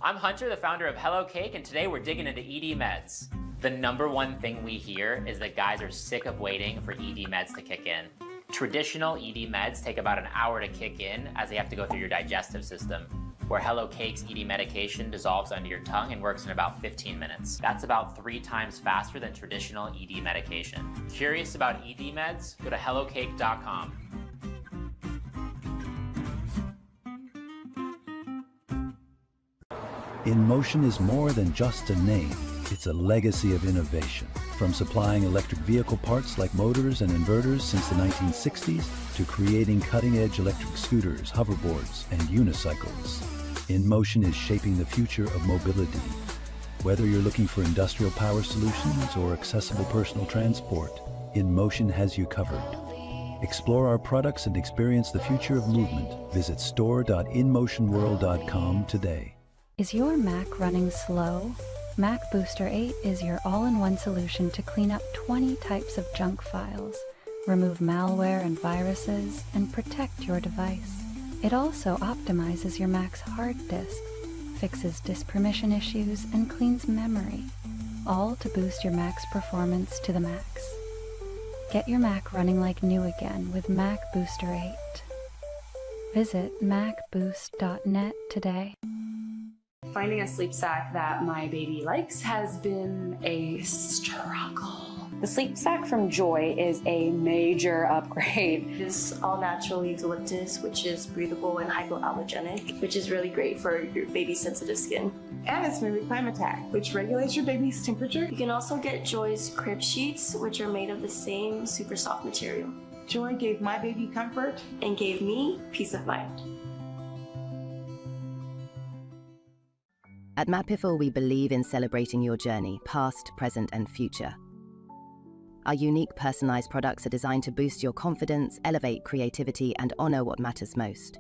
I'm Hunter, the founder of Hello Cake, and today we're digging into ED meds. The number one thing we hear is that guys are sick of waiting for ED meds to kick in. Traditional ED meds take about an hour to kick in as they have to go through your digestive system, where Hello Cake's ED medication dissolves under your tongue and works in about 15 minutes. That's about 3 times faster than traditional ED medication. Curious about ED meds? Go to hellocake.com. InMotion is more than just a name. It's a legacy of innovation. From supplying electric vehicle parts like motors and inverters since the 1960s to creating cutting-edge electric scooters, hoverboards, and unicycles, InMotion is shaping the future of mobility. Whether you're looking for industrial power solutions or accessible personal transport, InMotion has you covered. Explore our products and experience the future of movement. Visit store.inmotionworld.com today. Is your Mac running slow? Mac Booster 8 is your all-in-one solution to clean up 20 types of junk files, remove malware and viruses, and protect your device. It also optimizes your Mac's hard disk, fixes disk permission issues, and cleans memory, all to boost your Mac's performance to the max. Get your Mac running like new again with Mac Booster 8. Visit macboost.net today. Finding a sleep sack that my baby likes has been a struggle. The sleep sack from Joy is a major upgrade. It is all natural eucalyptus, which is breathable and hypoallergenic, which is really great for your baby's sensitive skin. And it's Movie Climatech, which regulates your baby's temperature. You can also get Joy's crib sheets, which are made of the same super soft material. Joy gave my baby comfort and gave me peace of mind. At Mapiful, we believe in celebrating your journey, past, present, and future. Our unique personalized products are designed to boost your confidence, elevate creativity, and honor what matters most.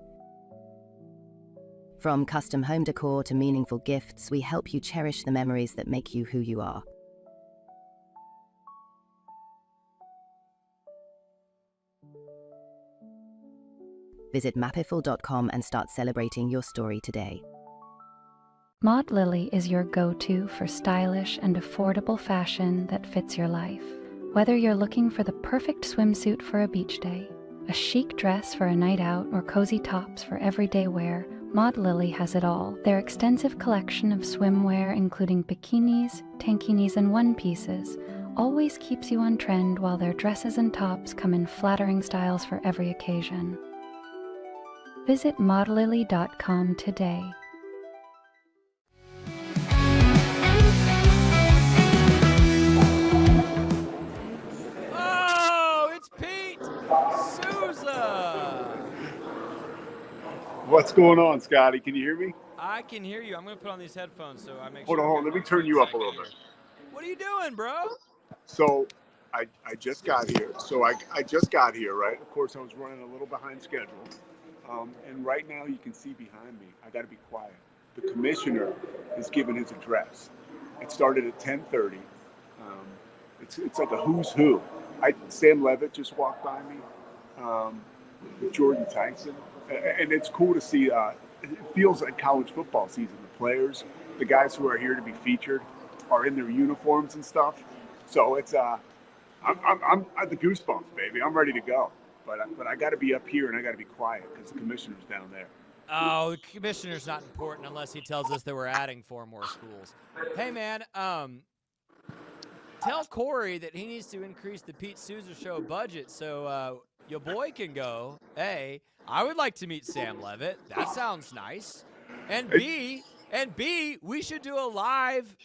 From custom home decor to meaningful gifts, we help you cherish the memories that make you who you are. Visit mapiful.com and start celebrating your story today. Maud Lily is your go-to for stylish and affordable fashion that fits your life. Whether you're looking for the perfect swimsuit for a beach day, a chic dress for a night out, or cozy tops for everyday wear, Maud Lily has it all. Their extensive collection of swimwear, including bikinis, tankinis, and one-pieces, always keeps you on trend, while their dresses and tops come in flattering styles for every occasion. Visit maudlily.com today. Sousa! What's going on, Scotty? Can you hear me? I can hear you. I'm going to put on these headphones so I make Hold sure. on. Let me turn you up a little bit. What are you doing, bro? So, I just got here. I just got here, right? Of course, I was running a little behind schedule. And right now, you can see behind me, I got to be quiet. The commissioner is giving his address. It started at 10:30. It's like a who's who. Sam Levitt just walked by me. With Jordan Tyson, and it's cool to see. It feels like college football season. The players, the guys who are here to be featured, are in their uniforms and stuff. So it's I'm the goosebumps, baby. I'm ready to go. But I got to be up here and I got to be quiet because the commissioner's down there. Oh, the commissioner's not important unless he tells us that we're adding 4 more schools. Hey, man, tell Corey that he needs to increase the Pete Sousa Show budget so your boy can go. A, I would like to meet Sam Levitt. That sounds nice. And B, we should do a live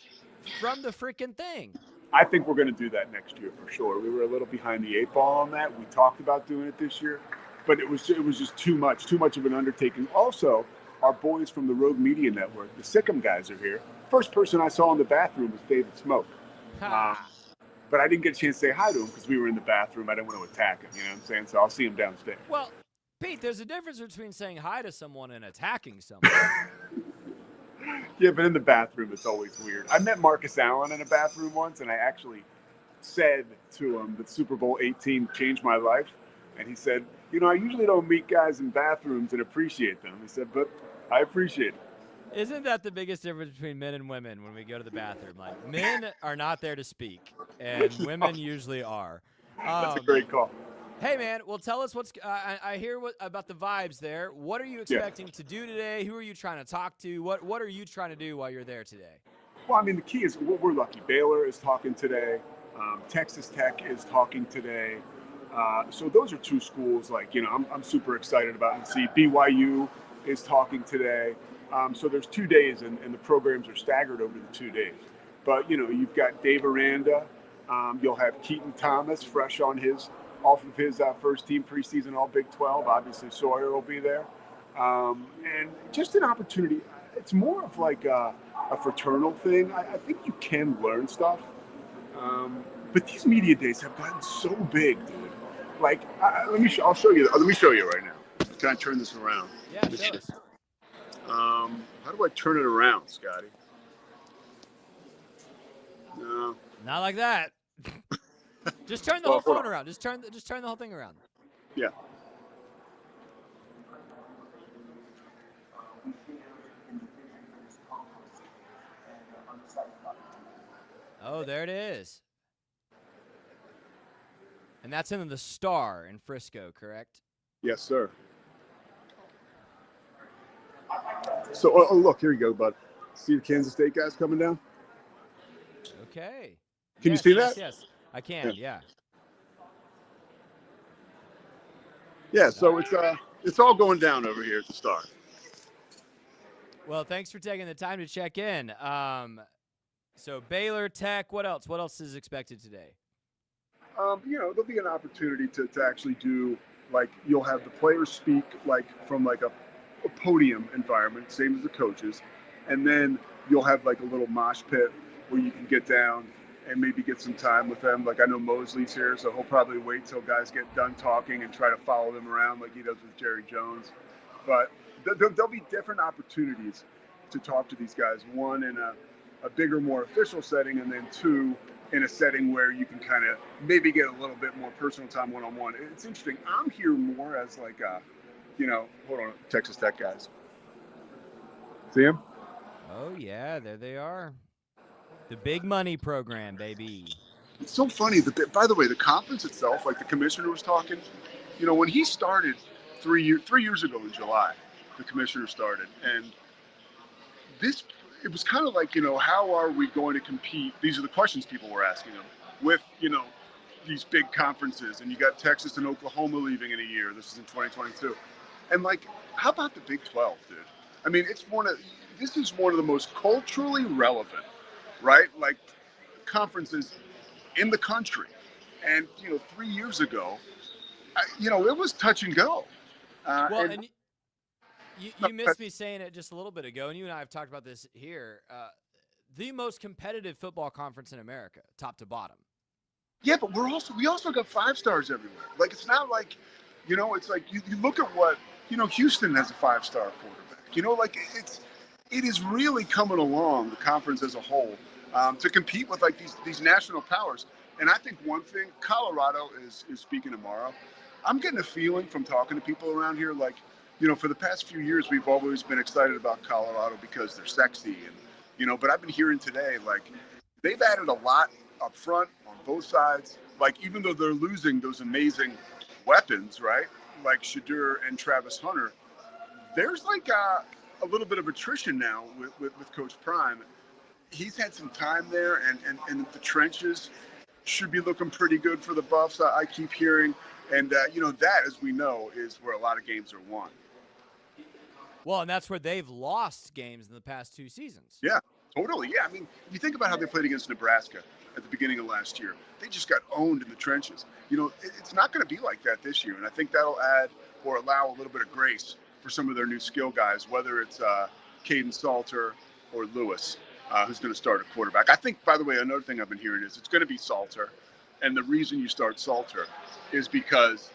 from the freaking thing. I think we're going to do that next year for sure. We were a little behind the 8 ball on that. We talked about doing it this year, but it was just too much of an undertaking. Also, our boys from the Rogue Media Network, the Sikkim guys, are here. First person I saw in the bathroom was David Smoke. But I didn't get a chance to say hi to him because we were in the bathroom. I didn't want to attack him, you know what I'm saying? So I'll see him downstairs. Well, Pete, there's a difference between saying hi to someone and attacking someone. Yeah, but in the bathroom, it's always weird. I met Marcus Allen in a bathroom once, and I actually said to him that Super Bowl 18 changed my life. And he said, I usually don't meet guys in bathrooms and appreciate them. He said, but I appreciate it. Isn't that the biggest difference between men and women when we go to the bathroom? Like, men are not there to speak, and women usually are. That's a great call. Hey, man, well, tell us what's I hear about the vibes there. What are you expecting to do today? Who are you trying to talk to? What are you trying to do while you're there today? Well, I mean, the key is we're lucky. Baylor is talking today. Texas Tech is talking today. So those are 2 schools, I'm super excited about and see. BYU is talking today. So there's 2 days, and the programs are staggered over the 2 days. But, you've got Dave Aranda. You'll have Keaton Thomas fresh off of his first team preseason All Big 12. Obviously, Sawyer will be there. And just an opportunity. It's more of like a fraternal thing. I think you can learn stuff. But these media days have gotten so big, dude. Like, I'll show you. Let me show you right now. Can I turn this around? Yeah, show us. How do I turn it around, Scotty? No. Not like that. Just turn the whole phone around. Just turn the whole thing around. Yeah. Oh, there it is. And that's in the Star in Frisco, correct? Yes, sir. So, look, here you go, bud. See the Kansas State guys coming down? Okay. Can you see that? Yes, I can, yeah. Yeah, so it's all going down over here at the Star. Well, thanks for taking the time to check in. So Baylor, Tech, what else? What else is expected today? There'll be an opportunity to actually do, you'll have the players speak, from a podium environment, same as the coaches. And then you'll have, a little mosh pit where you can get down and maybe get some time with them. I know Mosley's here, so he'll probably wait till guys get done talking and try to follow them around like he does with Jerry Jones. But there'll be different opportunities to talk to these guys. One, in a bigger, more official setting, and then 2, in a setting where you can kind of maybe get a little bit more personal time one-on-one. It's interesting. I'm here more as hold on, Texas Tech guys. See them? Oh, yeah, there they are. The big money program, baby. It's so funny. By the way, the conference itself, the commissioner was talking, when he started 3 years ago in July, the commissioner started. And it was kind of how are we going to compete? These are the questions people were asking him with, these big conferences. And you got Texas and Oklahoma leaving in a year. This is in 2022. And how about the Big 12, dude? I mean, this is one of the most culturally relevant, right? Conferences in the country. And, 3 years ago, it was touch and go. And you missed me saying it just a little bit ago, and you and I have talked about this here. The most competitive football conference in America, top to bottom. Yeah, but we also got 5 stars everywhere. It's not you look at what, Houston has a 5-star quarterback. It is really coming along, the conference as a whole, to compete with these national powers. And I think one thing, Colorado is speaking tomorrow. I'm getting a feeling from talking to people around here, for the past few years, we've always been excited about Colorado because they're sexy. And, but I've been hearing today, they've added a lot up front on both sides. Even though they're losing those amazing weapons, right? Like Shadur and Travis Hunter, there's like a little bit of attrition now with Coach Prime. He's had some time there, and the trenches should be looking pretty good for the Buffs. I keep hearing, and that, as we know, is where a lot of games are won. Well, and that's where they've lost games in the past 2 seasons. Yeah, totally. Yeah, I mean, if you think about how they played against Nebraska at the beginning of last year, they just got owned in the trenches. It's not going to be like that this year, and I think that'll add or allow a little bit of grace for some of their new skill guys, whether it's Caden Salter or Lewis, who's going to start a quarterback. I think, by the way, another thing I've been hearing is it's going to be Salter, and the reason you start Salter is because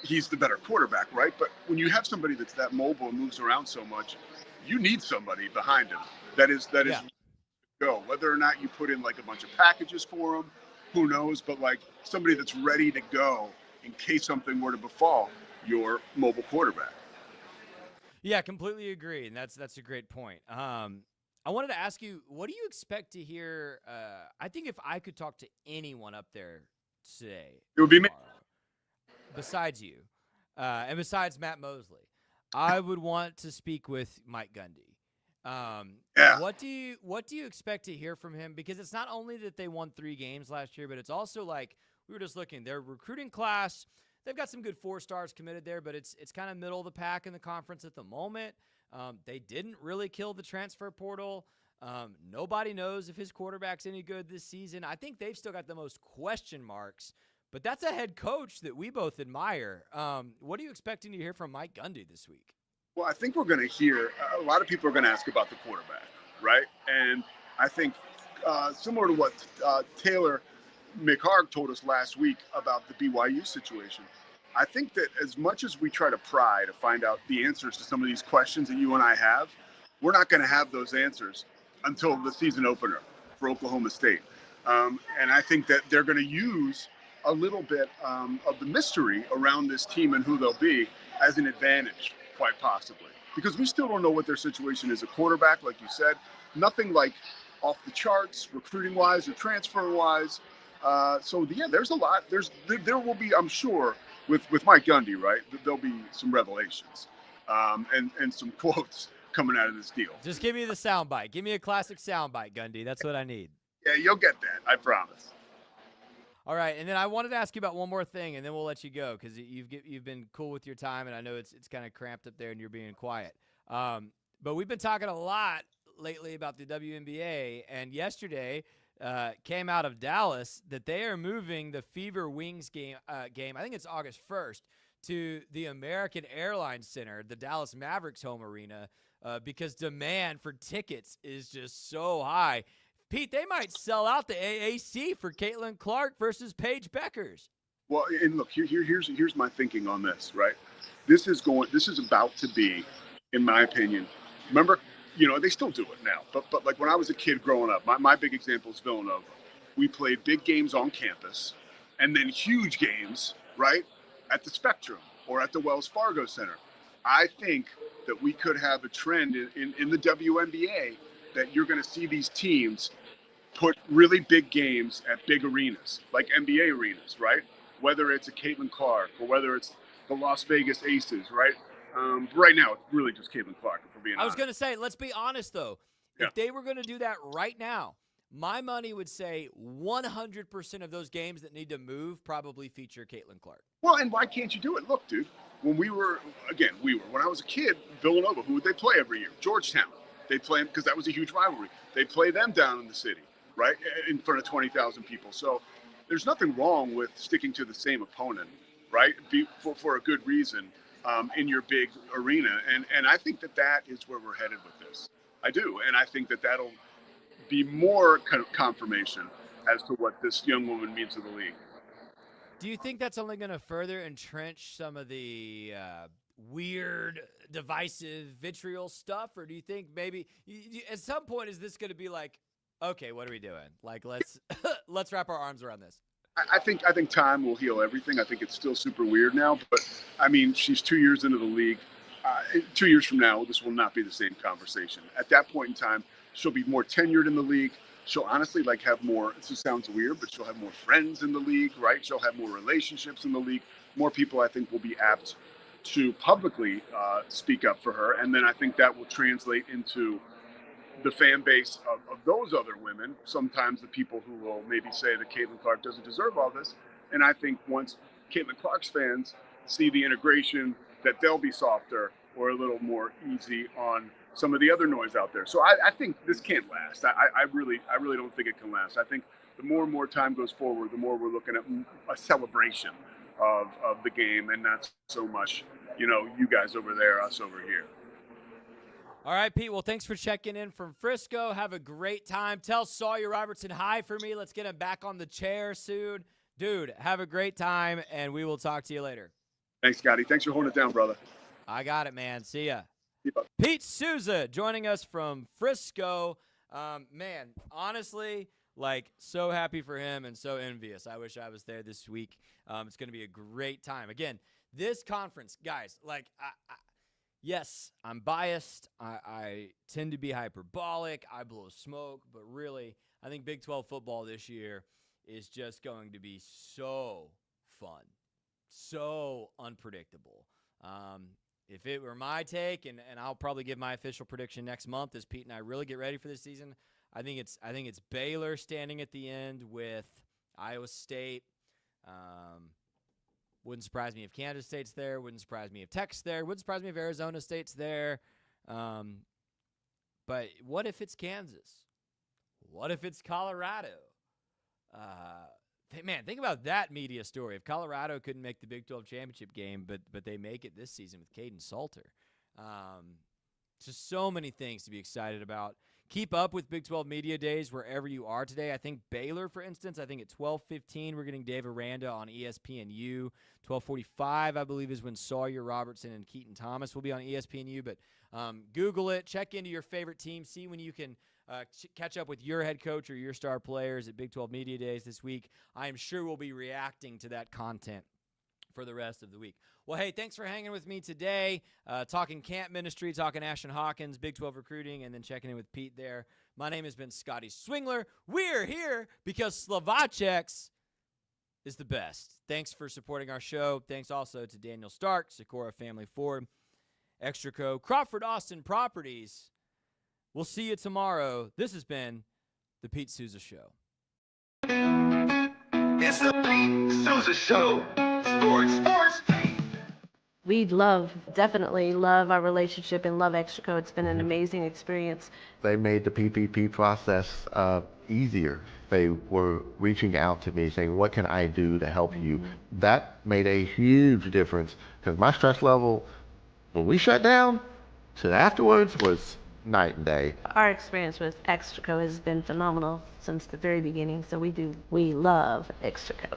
he's the better quarterback, right? But when you have somebody that's that mobile and moves around so much, you need somebody behind him that is go. Whether or not you put in like a bunch of packages for him, who knows? But like somebody that's ready to go in case something were to befall your mobile quarterback. Yeah, completely agree, and that's a great point. I wanted to ask you, what do you expect to hear? I think if I could talk to anyone up there today, it would be me. Besides you, and besides Matt Mosley, I would want to speak with Mike Gundy. Yeah. What do you expect to hear from him? Because it's not only that they won 3 games last year, but it's also like we were just looking. Their recruiting class, they've got some good 4-stars committed there, but it's kind of middle of the pack in the conference at the moment. They didn't really kill the transfer portal. Nobody knows if his quarterback's any good this season. I think they've still got the most question marks. But that's a head coach that we both admire. What are you expecting to hear from Mike Gundy this week? Well, I think we're going to hear a lot of people are going to ask about the quarterback, right? And I think similar to what Taylor McHarg told us last week about the BYU situation, I think that as much as we try to pry to find out the answers to some of these questions that you and I have, we're not going to have those answers until the season opener for Oklahoma State. And I think that they're going to use a little bit of the mystery around this team and who they'll be as an advantage, quite possibly. Because we still don't know what their situation is at quarterback, like you said. Nothing like off the charts, recruiting-wise or transfer-wise. So, yeah, there's a lot. There will be, I'm sure, with Mike Gundy, right, there'll be some revelations and some quotes coming out of this deal. Just give me the soundbite. Give me a classic soundbite, Gundy. That's what I need. Yeah, you'll get that. I promise. All right, and then I wanted to ask you about one more thing, and then we'll let you go because you've been cool with your time, and I know it's kind of cramped up there, and you're being quiet. But we've been talking a lot lately about the WNBA, and yesterday came out of Dallas that they are moving the Fever Wings game. I think it's August 1st to the American Airlines Center, the Dallas Mavericks home arena, because demand for tickets is just so high. Pete, they might sell out the AAC for Caitlin Clark versus Paige Beckers. Well, and look, here's my thinking on this, right? This is about to be, in my opinion, remember, they still do it now, but like when I was a kid growing up, my big example is Villanova. We played big games on campus and then huge games, right, at the Spectrum or at the Wells Fargo Center. I think that we could have a trend in the WNBA that you're going to see these teams put really big games at big arenas, like NBA arenas, right? Whether it's a Caitlin Clark or whether it's the Las Vegas Aces, right? Right now, it's really just Caitlin Clark, if we're being honest. I was going to say, let's be honest, though. Yeah. If they were going to do that right now, my money would say 100% of those games that need to move probably feature Caitlin Clark. Well, and why can't you do it? Look, dude, when I was a kid, Villanova, who would they play every year? Georgetown. They play them because that was a huge rivalry. They play them down in the city, right, in front of 20,000 people. So there's nothing wrong with sticking to the same opponent, right, for a good reason in your big arena. And I think that is where we're headed with this. I do. And I think that that'll be more kind of confirmation as to what this young woman means to the league. Do you think that's only going to further entrench some of the weird, divisive, vitriol stuff? Or do you think maybe at some point is this going to be like, okay, what are we doing? Like, let's wrap our arms around this. I think time will heal everything. I think it's still super weird now, but I mean, she's 2 years into the league. 2 years from now, this will not be the same conversation. At that point in time, she'll be more tenured in the league. She'll honestly have more, this sounds weird, but she'll have more friends in the league, right? She'll have more relationships in the league. More people, I think, will be apt to publicly speak up for her. And then I think that will translate into the fan base of those other women, sometimes the people who will maybe say that Caitlin Clark doesn't deserve all this. And I think once Caitlin Clark's fans see the integration, that they'll be softer or a little more easy on some of the other noise out there. So I think this can't last. I really don't think it can last. I think the more and more time goes forward, the more we're looking at a celebration of the game, and not so much, you guys over there, us over here. All right, Pete. Well, thanks for checking in from Frisco. Have a great time. Tell Sawyer Robertson hi for me. Let's get him back on the chair soon. Dude, have a great time, and we will talk to you later. Thanks, Scotty. Thanks for holding it down, brother. I got it, man. See ya. See ya. Pete Sousa joining us from Frisco. Man, honestly, so happy for him and so envious. I wish I was there this week. It's going to be a great time. Again, this conference, guys, yes, I'm biased. I tend to be hyperbolic. I blow smoke. But really, I think Big 12 football this year is just going to be so fun, so unpredictable. If it were my take, and I'll probably give my official prediction next month as Pete and I really get ready for this season, I think it's Baylor standing at the end with Iowa State. Wouldn't surprise me if Kansas State's there. Wouldn't surprise me if Tech's there. Wouldn't surprise me if Arizona State's there. But what if it's Kansas? What if it's Colorado? Man, think about that media story. If Colorado couldn't make the Big 12 championship game, but they make it this season with Caden Salter. Just so many things to be excited about. Keep up with Big 12 Media Days wherever you are today. I think Baylor, for instance, at 12:15, we're getting Dave Aranda on ESPNU. 12:45, I believe, is when Sawyer Robertson and Keaton Thomas will be on ESPNU. But Google it. Check into your favorite team. See when you can catch up with your head coach or your star players at Big 12 Media Days this week. I am sure we'll be reacting to that content for the rest of the week. Well, hey, thanks for hanging with me today, talking camp ministry, talking Ashtyn Hawkins, Big 12 recruiting, and then checking in with Pete there. My name has been Scotty Swingler. We're here because Slovachex is the best. Thanks for supporting our show. Thanks also to Daniel Stark, Sikora Family Ford, Extraco, Crawford Austin Properties. We'll see you tomorrow. This has been the Pete Sousa Show. It's the Pete Sousa Show. Sports. We definitely love our relationship and love Extraco. It's been an amazing experience. They made the PPP process easier. They were reaching out to me saying, what can I do to help you? That made a huge difference because my stress level, when we shut down, to afterwards was night and day. Our experience with Extraco has been phenomenal since the very beginning, so we love Extraco.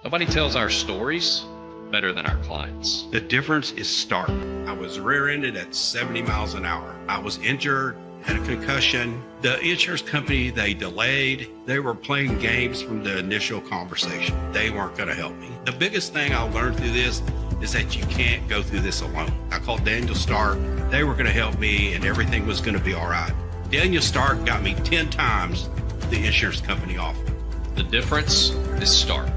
Nobody tells our stories better than our clients. The difference is stark. I was rear-ended at 70 miles an hour. I was injured, had a concussion. The insurance company, they delayed. They were playing games from the initial conversation. They weren't going to help me. The biggest thing I learned through this is that you can't go through this alone. I called Daniel Stark. They were going to help me and everything was going to be all right. Daniel Stark got me 10 times the insurance company offered. The difference is Stark.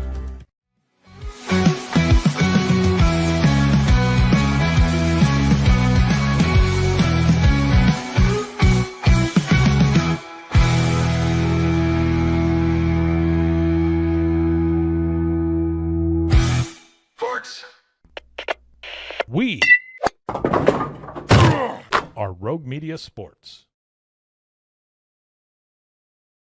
We are Rogue Media Sports.